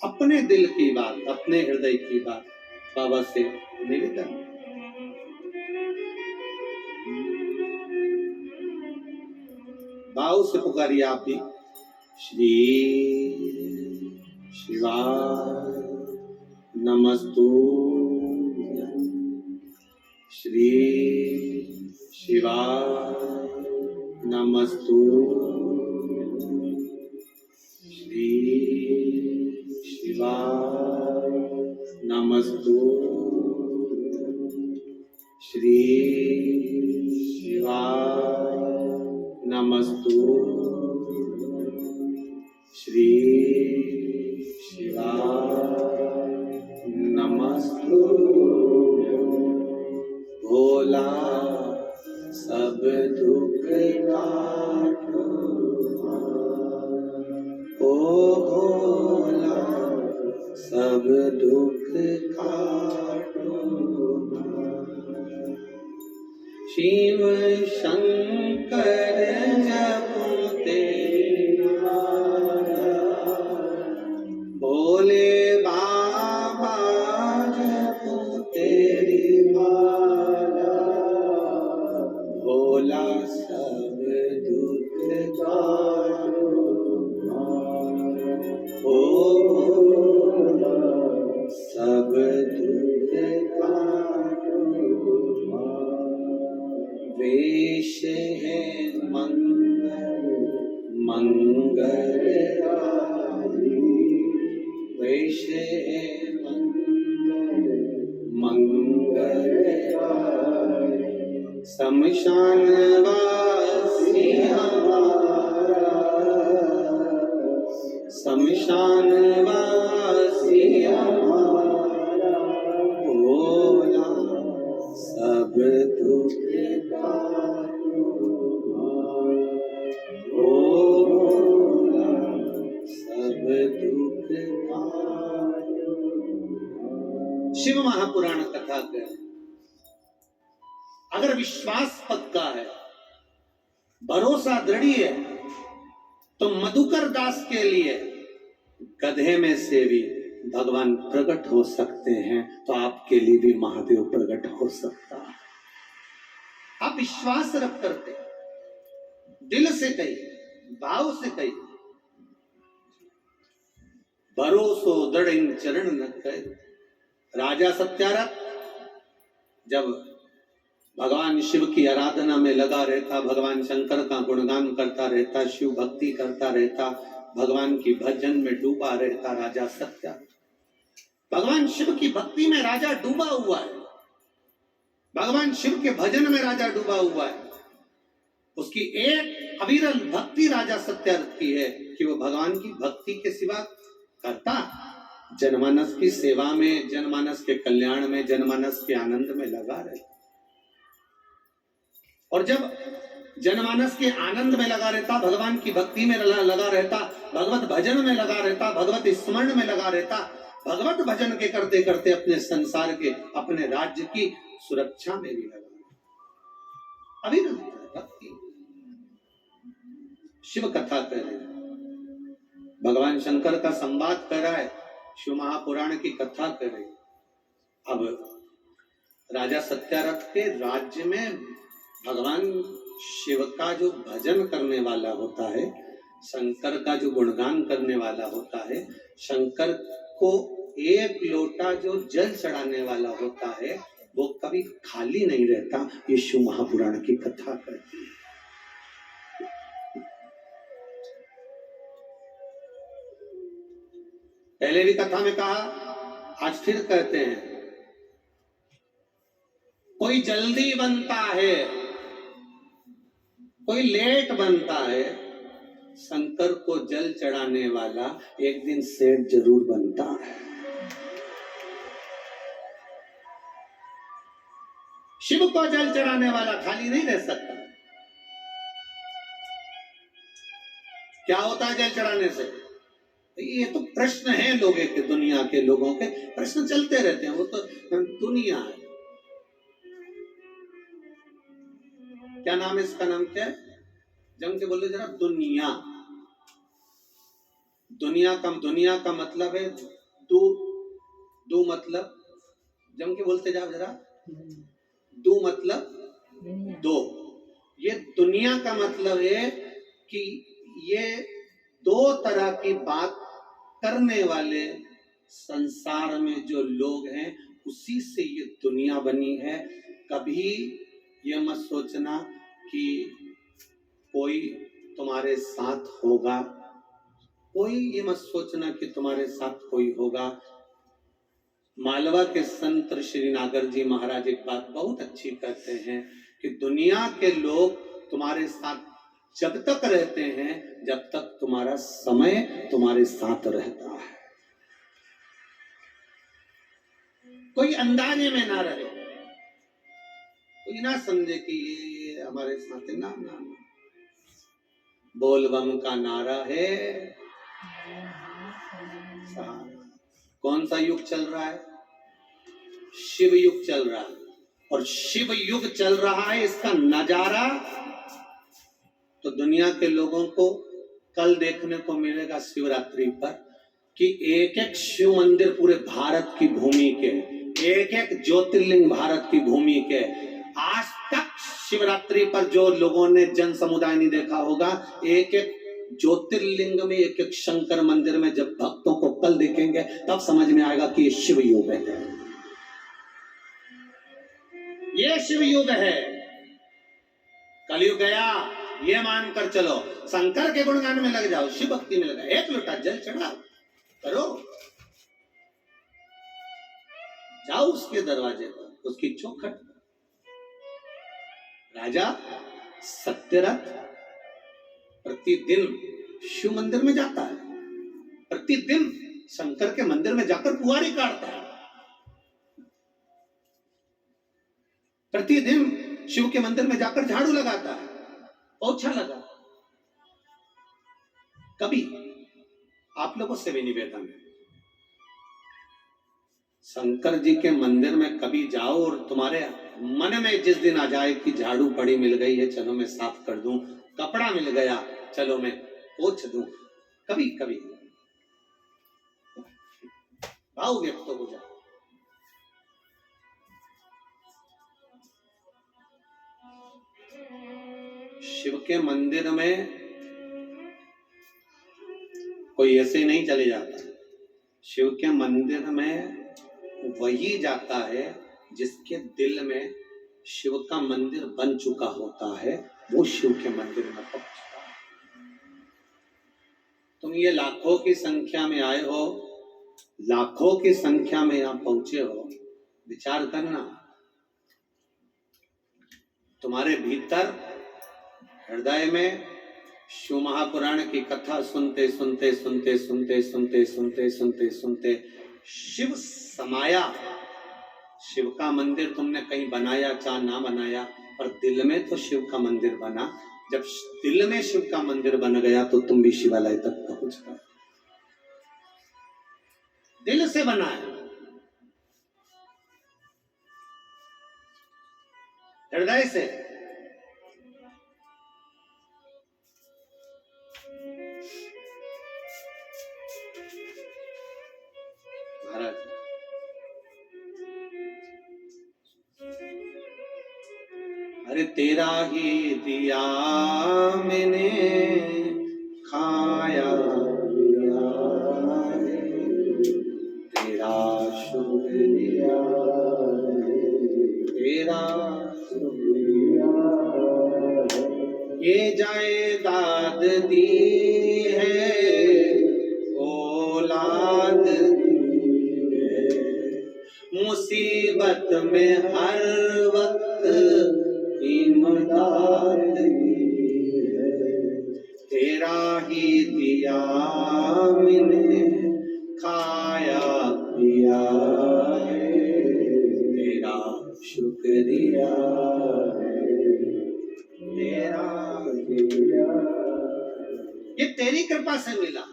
Speaker 1: अपने दिल की बात, अपने हृदय की बात बाबा से निवेदन। भाव से पुकारिए आप भी, श्री शिवाय नमस्तुभ्यं, श्री शिवाय नमस्तुभ्यं, श्री शिवाय नमस्तुभ्यं, श्री शिवाय नमस्तुभ्यं, श्री शिवाय नमस्तुभ्यं। भोला सब दुख काटो, ओ भोला सब दुख काटो, शिव शंकर जपते माला, भोले बाबा जपते माला, भोला सब दुख काटो, ओ भोला सब दुख काटो। वेश है मंगल मंगलदायी, वेश है मंगल मंगलदायी, शमशान वासी हमारा, शमशान वासी हमारा, भोला सब दुख काटो, भोला सब दुख काटो। शिव महापुराण कथा का अगर विश्वास पक्का है, भरोसा दृढ़ है, तो मधुकर दास के लिए गधे में से भी भगवान प्रकट हो सकते हैं तो आपके लिए भी महादेव प्रकट हो सकता है। आप विश्वास रख करते, दिल से कहिए, भाव से कहिए, भरोसो दृढ़ इन चरण न कर। राजा सत्यारथ जब भगवान शिव की आराधना में लगा रहता, भगवान शंकर का गुणगान करता रहता, शिव भक्ति करता रहता, भगवान की भजन में डूबा रहता राजा सत्यारथ। भगवान शिव की भक्ति में राजा डूबा हुआ है, भगवान शिव के भजन में राजा डूबा हुआ है। उसकी एक अविरल भक्ति राजा सत्यारथ की है कि वो भगवान की भक्ति के सिवा करता जनमानस की सेवा में, जनमानस के कल्याण में, जनमानस के आनंद में लगा रहता। और जब जनमानस के आनंद में लगा रहता, भगवान की भक्ति में लगा रहता, भगवत भजन में लगा रहता, भगवत स्मरण में लगा रहता, भगवत भजन के करते करते अपने संसार के, अपने राज्य की सुरक्षा में भी लगा रहता। अभी भक्ति शिव कथा कर रहे हैं, भगवान शंकर का संवाद कर रहा है, शिव महापुराण की कथा कर रहे। अब राजा सत्यारथ के राज्य में भगवान शिव का जो भजन करने वाला होता है, शंकर का जो गुणगान करने वाला होता है, शंकर को एक लोटा जो जल चढ़ाने वाला होता है, वो कभी खाली नहीं रहता। ये शिव महापुराण की कथा कहती है। पहले भी कथा में कहा, आज फिर कहते हैं, कोई जल्दी बनता है, कोई लेट बनता है, शंकर को जल चढ़ाने वाला एक दिन सेठ जरूर बनता है। शिव को जल चढ़ाने वाला खाली नहीं रह सकता। क्या होता है जल चढ़ाने से? ये तो प्रश्न है लोगों के, दुनिया के लोगों के प्रश्न चलते रहते हैं, वो तो दुनिया है। क्या नाम है इसका? नाम क्या है? जम के बोले जरा। दुनिया। दुनिया का मतलब है दो मतलब, जम के बोलते जाओ जरा। दो मतलब दो। ये दुनिया का मतलब है कि ये दो तरह की बात करने वाले संसार में जो लोग हैं, उसी से ये दुनिया बनी है। कभी ये मत सोचना कि कोई तुम्हारे साथ होगा, कोई ये मत सोचना कि तुम्हारे साथ कोई होगा। मालवा के संत श्री नागर जी महाराज एक बात बहुत अच्छी कहते हैं कि दुनिया के लोग तुम्हारे साथ जब तक रहते हैं, जब तक तुम्हारा समय तुम्हारे साथ रहता है। कोई अंदाजे में ना रहे, कोई ना समझे कि ये हमारे साथ है। ना ना ना, बोल बम का नारा है। कौन सा युग चल रहा है? शिव युग चल रहा है। और शिव युग चल रहा है, इसका नजारा तो दुनिया के लोगों को कल देखने को मिलेगा शिवरात्रि पर, कि एक एक शिव मंदिर पूरे भारत की भूमि के, एक एक ज्योतिर्लिंग भारत की भूमि के, आज तक शिवरात्रि पर जो लोगों ने जन समुदाय नहीं देखा होगा, एक एक ज्योतिर्लिंग में, एक एक शंकर मंदिर में जब भक्तों को कल देखेंगे, तब समझ में आएगा कि ये शिव युग है। ये शिव युग है। कलयुग गया ये मानकर चलो, शंकर के गुणगान में लग जाओ, शिव भक्ति में लगा, एक लोटा जल चढ़ाओ, करो, जाओ उसके दरवाजे पर, उसकी चौखट। राजा सत्यरथ प्रतिदिन शिव मंदिर में जाता है, प्रतिदिन शंकर के मंदिर में जाकर कुंवारी काटता है, प्रतिदिन शिव के मंदिर में जाकर झाड़ू लगाता है, पोछा लगा। कभी आप लोगों से भी निवेदन है, शंकर जी के मंदिर में कभी जाओ और तुम्हारे मन में जिस दिन आ जाए कि झाड़ू पड़ी मिल गई है, चलो मैं साफ कर दूं, कपड़ा मिल गया, चलो मैं पोंछ दूं, कभी कभी भाव व्यक्त हो जाए। शिव के मंदिर में कोई ऐसे ही नहीं चले जाता। शिव के मंदिर में वही जाता है जिसके दिल में शिव का मंदिर बन चुका होता है, वो शिव के मंदिर में पहुंचता है। तुम ये लाखों की संख्या में आए हो, लाखों की संख्या में यहां पहुंचे हो, विचार करना, तुम्हारे भीतर हृदय में शिव महापुराण की कथा सुनते सुनते सुनते सुनते सुनते सुनते सुनते सुनते शिव समाया। शिव का मंदिर तुमने कहीं बनाया चाहे ना बनाया, पर दिल में तो शिव का मंदिर बना। जब दिल में शिव का मंदिर बन गया तो तुम भी शिवालय तक पहुंच गए। दिल से बना है, हृदय से। महाराज अरे तेरा ही दिया मैंने खाया पिया रे, तेरा शुक्रिया तेरा शुक्रिया। ये जायदाद दी है औलाद दी है, मुसीबत में हर वक्त इमदाद दी है। तेरा ही दिया मैंने खाया पिया है, तेरा शुक्रिया है, तेरा दिया। ये तेरी कृपा से मिला।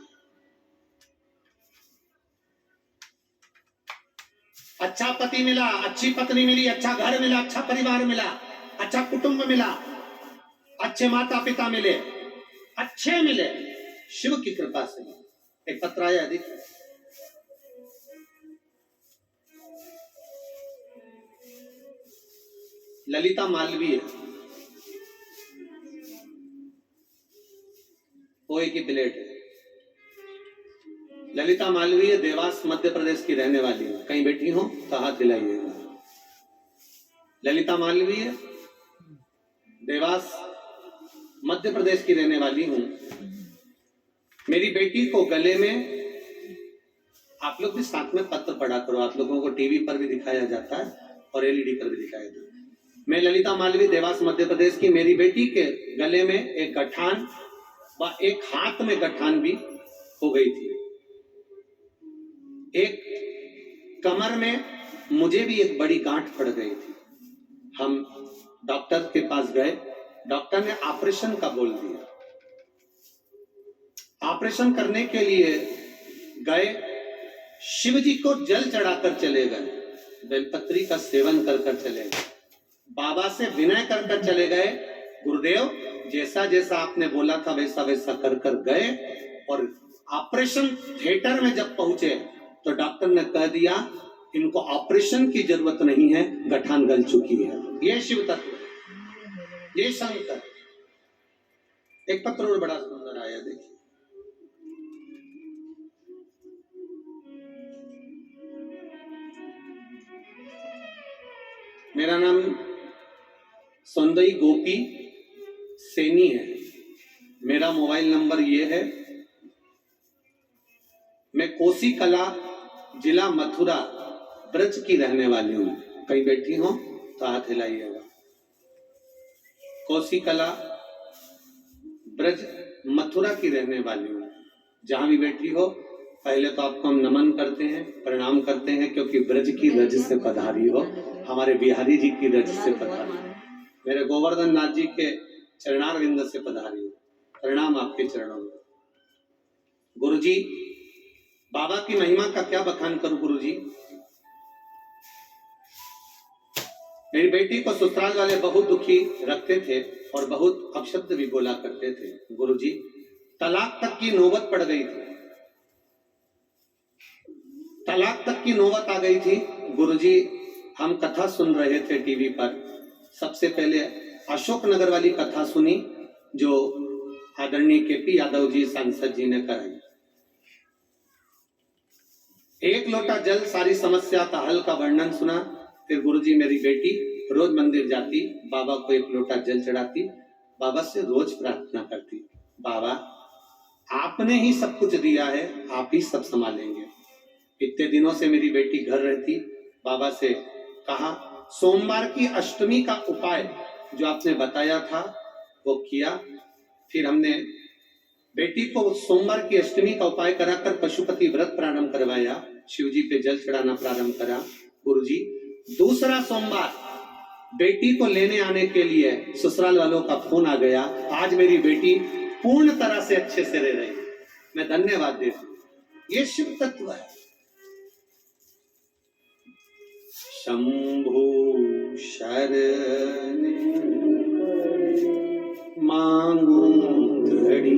Speaker 1: अच्छा पति मिला, अच्छी पत्नी मिली, अच्छा घर मिला, अच्छा परिवार मिला, अच्छा कुटुंब मिला, अच्छे माता पिता मिले, अच्छे मिले, शिव की कृपा से। एक पत्र आया, देखिए, ललिता मालवीय, पोए की प्लेट है। ललिता मालवीय देवास मध्य प्रदेश की रहने वाली है। कहीं बैठी हो तो हाथ हिलाइएगा। ललिता मालवीय देवास मध्य प्रदेश की रहने वाली हूं। मेरी बेटी को गले में, आप लोग भी साथ में पत्र पढ़ा करो, आप लोगों को टीवी पर भी दिखाया जाता है और एलईडी पर भी दिखाया जाता है। मैं ललिता मालवीय देवास मध्य प्रदेश की। मेरी बेटी के गले में एक गठान व एक हाथ में गठान भी हो गई थी। एक कमर में मुझे भी एक बड़ी गांठ पड़ गई थी। हम डॉक्टर के पास गए, डॉक्टर ने ऑपरेशन का बोल दिया। ऑपरेशन करने के लिए गए, शिव जी को जल चढ़ाकर चले गए, बेलपत्री का सेवन कर कर चले गए, बाबा से विनय कर कर चले गए, गुरुदेव जैसा जैसा आपने बोला था वैसा वैसा कर कर गए। और ऑपरेशन थिएटर में जब पहुंचे तो डॉक्टर ने कह दिया इनको ऑपरेशन की जरूरत नहीं है, गठान गल चुकी है। ये शिव तत्व, ये शंकर। एक पत्र और बड़ा सुंदर आया, देखिए, मेरा नाम सौंदई गोपी सैनी है। मेरा मोबाइल नंबर ये है। मैं कोसी कला जिला मथुरा ब्रज की रहने वाली हूँ। कहीं बैठी हो तो हाथ हिलाइएगा। कोसी कला ब्रज मथुरा की रहने वाली हूँ। जहां भी बैठी हो, पहले तो आपको हम नमन करते हैं, प्रणाम करते हैं, क्योंकि ब्रज की रज से पधारी हो, हमारे बिहारी जी की रज से पधारी, मेरे गोवर्धन नाथ जी के चरणारविंद से पधारी हो। प्रणाम आपके चरणों में। गुरु जी, बाबा की महिमा का क्या बखान करूं गुरु जी। मेरी बेटी को ससुराल वाले बहुत दुखी रखते थे और बहुत अपशब्द भी बोला करते थे। गुरु जी, तलाक तक की नौबत पड़ गई थी। तलाक तक की नौबत आ गई थी। गुरुजी, हम कथा सुन रहे थे टीवी पर। सबसे पहले अशोक नगर वाली कथा सुनी जो आदरणीय केपी यादव जी सांसद जी ने कराई। एक लोटा जल सारी समस्या का हल का वर्णन सुना। फिर गुरुजी, मेरी बेटी रोज मंदिर जाती, बाबा को एक लोटा जल चढ़ाती, बाबा से रोज प्रार्थना करती, बाबा आपने ही सब कुछ दिया है, आप ही सब संभालेंगे। इतने दिनों से मेरी बेटी घर रहती, बाबा से कहा सोमवार की अष्टमी का उपाय जो आपने बताया था वो किया। फिर हमने बेटी को सोमवार की अष्टमी का उपाय कराकर पशुपति व्रत प्रारंभ करवाया, शिवजी पे जल चढ़ाना प्रारंभ करा। गुरुजी, दूसरा सोमवार बेटी को लेने आने के लिए ससुराल वालों का फोन आ गया। आज मेरी बेटी पूर्ण तरह से अच्छे से रह रही। मैं धन्यवाद देता हूं। ये शिव तत्व है। शंभु शरण मांगू घड़ी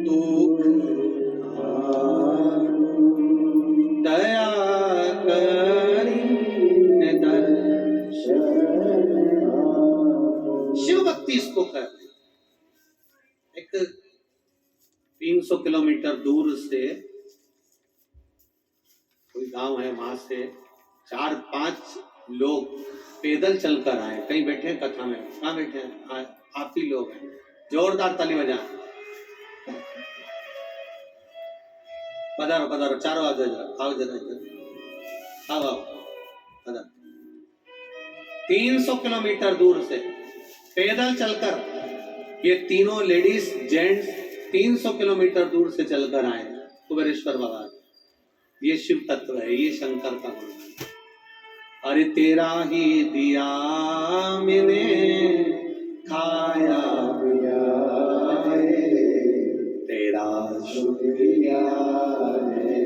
Speaker 1: दुख दया करी शिव भक्ति इसको करते। एक 300 किलोमीटर दूर से कोई गांव है, वहां से 4-5 लोग पैदल चलकर आए। कहीं बैठे हैं कथा में? कहाँ बैठे हैं? आप ही लोग हैं। जोरदार ताली बजा। पधारो पधारो, चारों आओ जरा, आओ जरा इधर आओ आओ पधारो। 300 किलोमीटर दूर से पैदल चलकर ये तीनों लेडीज जेंट्स 300 किलोमीटर दूर से चलकर आए कुबेरेश्वर बाबा। ये शिव तत्व है, ये शंकर का गुण है। अरे तेरा ही दिया मैंने खाया पिया है, तेरा शुक्रिया है,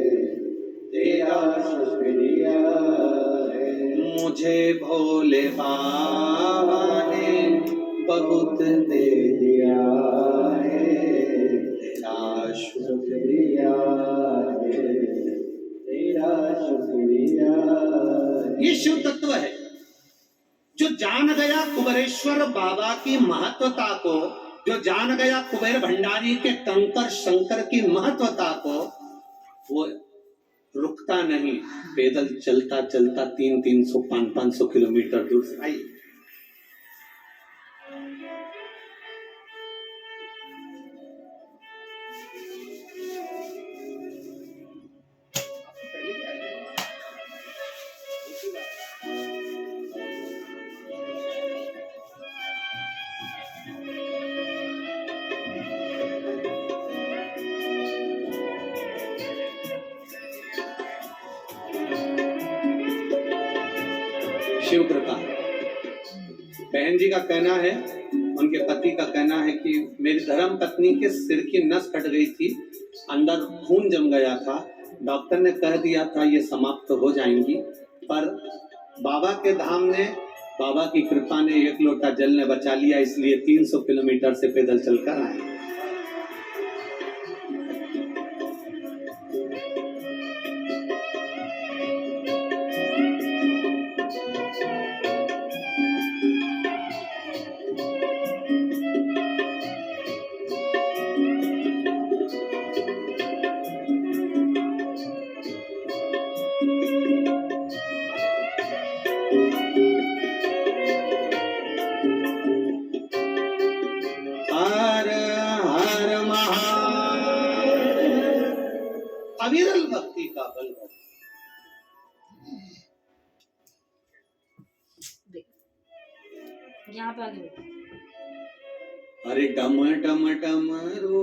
Speaker 1: तेरा शुक्रिया है। मुझे भोले बाबा ने बहुत दे दिया है, तेरा शुक्रिया है, तेरा शुक्रिया। ये शिव तत्व है जो जान गया कुबेरेश्वर बाबा की महत्वता को, जो जान गया कुबेर भंडारी के कंकर शंकर की महत्वता को, वो रुकता नहीं, पैदल चलता चलता 300 500 किलोमीटर दूर से आई। शिव कृपा। बहन जी का कहना है, उनके पति का कहना है कि मेरी धर्म पत्नी के सिर की नस कट गई थी, अंदर खून जम गया था, डॉक्टर ने कह दिया था ये समाप्त हो जाएंगी, पर बाबा के धाम ने, बाबा की कृपा ने, एक लोटा जल ने बचा लिया, इसलिए 300 किलोमीटर से पैदल चलकर आए। अविरल भक्ति का बल है।
Speaker 2: यहाँ पे आगे
Speaker 1: अरे डम डम डम रो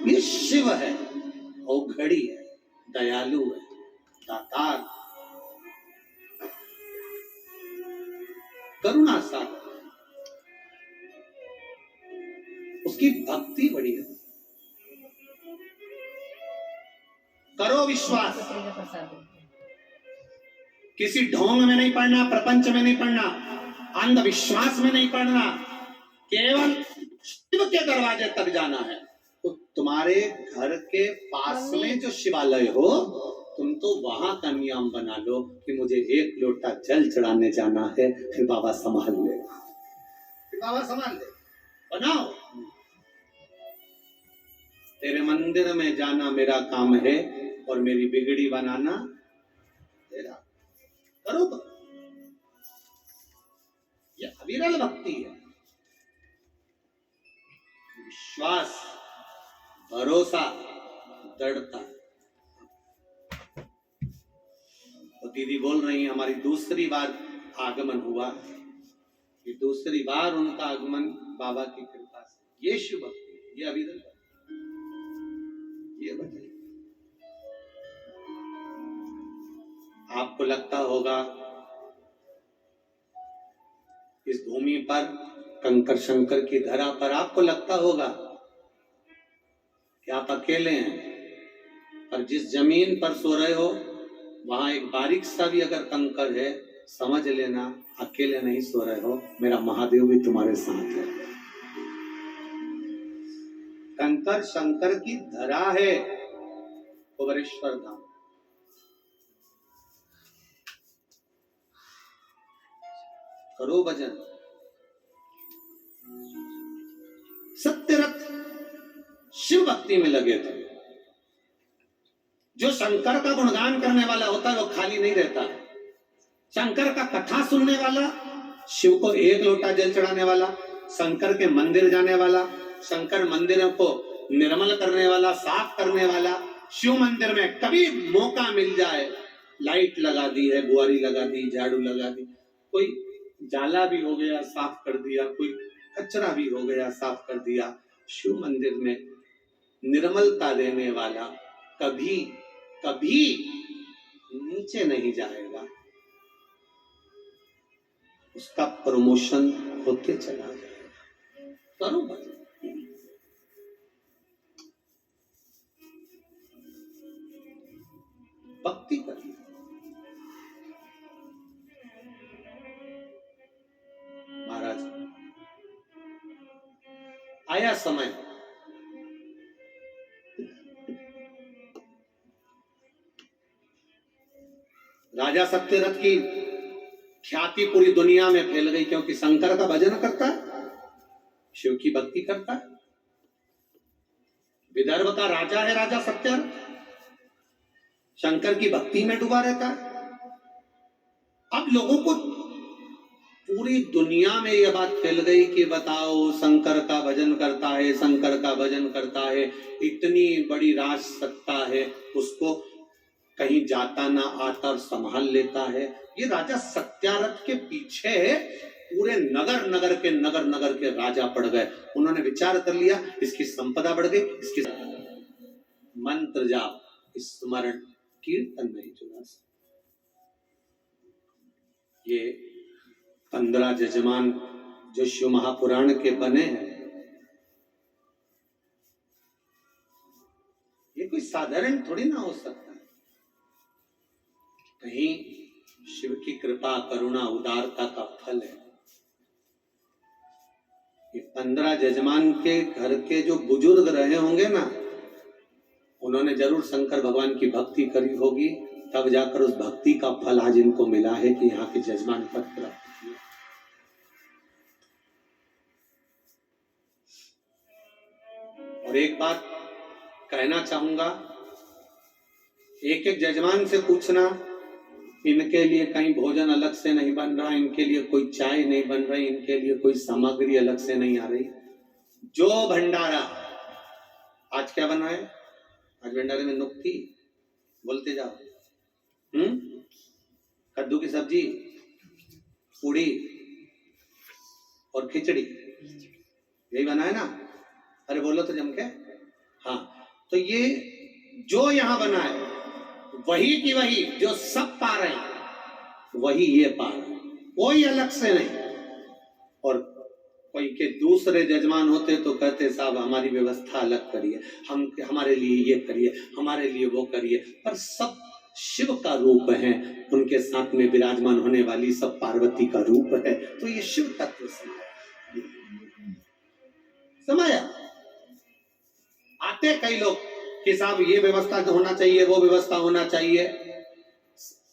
Speaker 1: ये शिव है, औघड़ी है, दयालु है, दातार, करुणा सागर, उसकी भक्ति बड़ी है। करो विश्वास, किसी ढोंग में नहीं पड़ना, प्रपंच में नहीं पड़ना, अंधविश्वास में नहीं पड़ना, केवल शिव के दरवाजे तक जाना है तो तुम्हारे घर के पास में जो शिवालय हो तुम तो वहां का नियम बना लो कि मुझे 1 लोटा जल चढ़ाने जाना है, फिर बाबा संभाल ले, फिर बाबा संभाल ले। बनाओ, तेरे मंदिर में जाना मेरा काम है और मेरी बिगड़ी बनाना तेरा। करो, ये अविरल भक्ति है। विश्वास, भरोसा, दृढ़ता। तो दीदी बोल रही है हमारी दूसरी बार आगमन हुआ, ये दूसरी बार उनका आगमन बाबा की कृपा से। ये शिव भक्ति, ये अविरल, ये बताइए आपको लगता होगा इस भूमि पर कंकर शंकर की धरा पर आपको लगता होगा कि आप अकेले हैं, पर जिस जमीन पर सो रहे हो वहां एक बारीक सा भी अगर कंकर है, समझ लेना अकेले नहीं सो रहे हो, मेरा महादेव भी तुम्हारे साथ है। कंकर शंकर की धरा है कुबेरेश्वर धाम। करो भजन। सत्यरथ शिव भक्ति में लगे थे। जो शंकर का गुणगान करने वाला होता है वो खाली नहीं रहता। शंकर का कथा सुनने वाला, शिव को 1 लोटा जल चढ़ाने वाला, शंकर के मंदिर जाने वाला, शंकर मंदिरों को निर्मल करने वाला, साफ करने वाला, शिव मंदिर में कभी मौका मिल जाए लाइट लगा दी है, बुआरी लगा दी, झाड़ू लगा दी, कोई जाला भी हो गया साफ कर दिया, कोई कचरा भी हो गया साफ कर दिया। शिव मंदिर में निर्मलता देने वाला कभी कभी नीचे नहीं जाएगा, उसका प्रमोशन होते चला जाएगा। करो भजन। भक्ति करिए। महाराज आया समय, राजा सत्यरथ की ख्याति पूरी दुनिया में फैल गई क्योंकि शंकर का भजन करता है, शिव की भक्ति करता है। विदर्भ का राजा है राजा सत्यरथ, शंकर की भक्ति में डूबा रहता है। अब लोगों को पूरी दुनिया में यह बात फैल गई कि बताओ शंकर का भजन करता है, शंकर का भजन करता है, इतनी बड़ी राज सत्ता है, उसको कहीं जाता ना आता और संभाल लेता है। ये राजा सत्यारथ के पीछे पूरे नगर नगर के राजा पड़ गए। उन्होंने विचार कर लिया इसकी संपदा बढ़ गई, इसकी मंत्र जाप स्मरण कीर्तन नहीं चुना। ये 15 जजमान जो शिव महापुराण के बने हैं, ये कोई साधारण थोड़ी ना हो सकता। कहीं शिव की कृपा करुणा उदारता का फल है। ये 15 जजमान के घर के जो बुजुर्ग रहे होंगे ना, उन्होंने जरूर शंकर भगवान की भक्ति करी होगी, तब जाकर उस भक्ति का फल आज इनको मिला है कि यहाँ के जजमान पद प्राप्त किए। और एक बात कहना चाहूंगा, एक एक जजमान से पूछना इनके लिए कहीं भोजन अलग से नहीं बन रहा, इनके लिए कोई चाय नहीं बन रही, इनके लिए कोई सामग्री अलग से नहीं आ रही। जो भंडारा आज क्या बना है, आज भंडारे में नुक्ती बोलते जाओ, कद्दू की सब्जी, पूड़ी और खिचड़ी, यही बना है ना। अरे बोलो तो जम के। हाँ, तो ये जो यहाँ बना है वही की वही, जो सब पा रहे हैं वही ये पा रहे हैं, कोई अलग से नहीं। और कोई के दूसरे जजमान होते तो कहते साहब हमारी व्यवस्था अलग करिए, हम हमारे लिए ये करिए, हमारे लिए वो करिए, पर सब शिव का रूप है, उनके साथ में विराजमान होने वाली सब पार्वती का रूप है। तो ये शिव तत्व से समाया। आते कई लोग कि साहब ये व्यवस्था होना चाहिए, वो व्यवस्था होना चाहिए।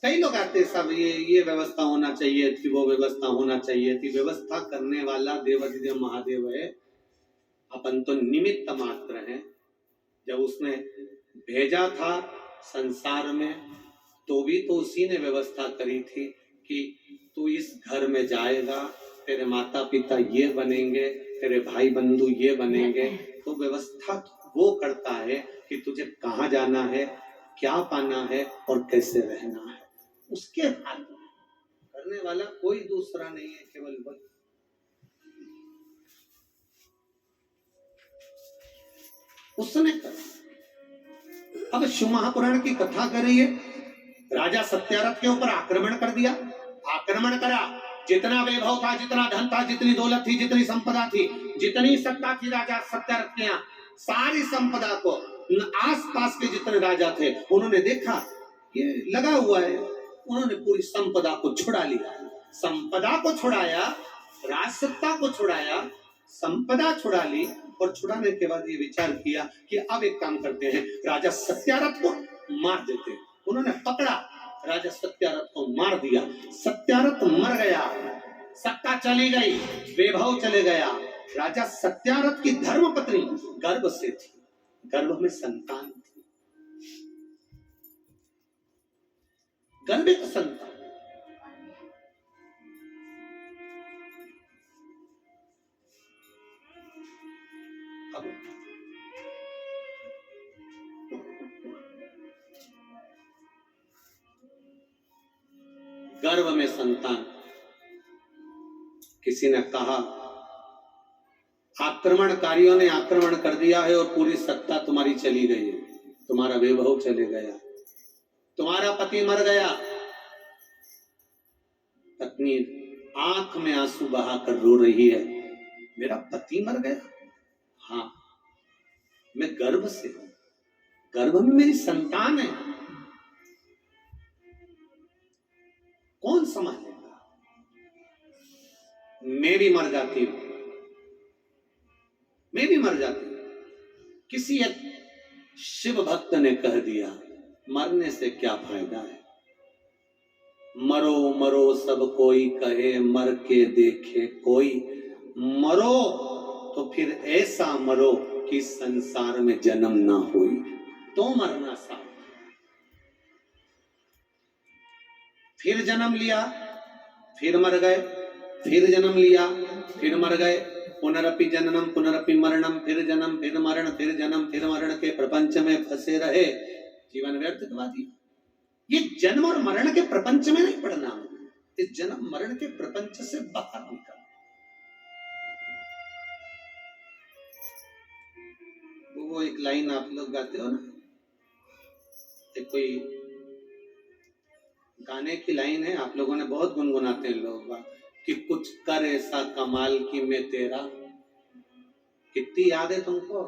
Speaker 1: कई लोग आते साहब ये व्यवस्था होना चाहिए थी, वो व्यवस्था होना चाहिए थी। व्यवस्था करने वाला देवाधिदेव महादेव है, अपन तो निमित्त मात्र हैं। जब उसने भेजा था संसार में तो भी तो उसी ने व्यवस्था करी थी कि तू इस घर में जाएगा, तेरे माता पिता ये बनेंगे, तेरे भाई बंधु ये बनेंगे। तो व्यवस्था वो करता है कि तुझे कहाँ जाना है, क्या पाना है और कैसे रहना है, उसके हाथ में। करने वाला कोई दूसरा नहीं है, केवल वही। उसने कहा। अब शिव महापुराण की कथा कर रही है, राजा सत्यारथ के ऊपर आक्रमण कर दिया। आक्रमण करा, जितना वैभव था, जितना धन था, जितनी दौलत थी, जितनी संपदा थी, जितनी सत्ता थी राजा सत्यारथ के यहाँ, सारी संपदा को आसपास के जितने राजा थे उन्होंने देखा ये लगा हुआ है, उन्होंने पूरी संपदा को छुड़ा लिया। संपदा को छुड़ाया, राजसत्ता को छुड़ाया, संपदा छुड़ा ली। और छुड़ाने के बाद ये विचार किया कि अब एक काम करते हैं, राजा सत्यारथ को मार देते हैं। उन्होंने पकड़ा, राजा सत्यारथ को मार दिया। सत्यारथ मर गया, सत्ता चली गई, वैभव चले गया। राजा सत्यारथ की धर्मपत्नी गर्भ से थी, गर्भ में संतान थी, गर्भित संतान। गर्भ में संतान। किसी ने कहा आक्रमणकारियों ने आक्रमण कर दिया है और पूरी सत्ता तुम्हारी चली गई है, तुम्हारा वैभव चले गया, तुम्हारा पति मर गया। पत्नी आंख में आंसू बहाकर रो रही है, मेरा पति मर गया, हाँ मैं गर्भ से हूं, गर्भ में मेरी संतान है, कौन संभालेगा? मैं भी मर जाती हूं, मैं भी मर जाती हूं। किसी एक शिव भक्त ने कह दिया मरने से क्या फायदा है, मरो मरो सब कोई कहे, मर के देखे कोई। मरो तो फिर ऐसा मरो कि संसार में जन्म ना होई, तो मरना सा। फिर जन्म लिया, फिर मर गए, फिर जन्म लिया, फिर मर गए। पुनरपि जननम पुनरपि मरणम, फिर जन्म फिर मरण, फिर जन्म फिर मरण के प्रपंच में फंसे रहे, जीवन व्यर्थ गवा दिया। ये जन्म और मरण के प्रपंच में नहीं पड़ना, इस जन्म मरण के प्रपंच से बाहर निकल। वो एक लाइन आप लोग गाते हो ना, एक कोई गाने की लाइन है, आप लोगों ने बहुत गुनगुनाते हैं लोग कि कुछ कर ऐसा कमाल की मैं तेरा। कितनी याद है तुमको?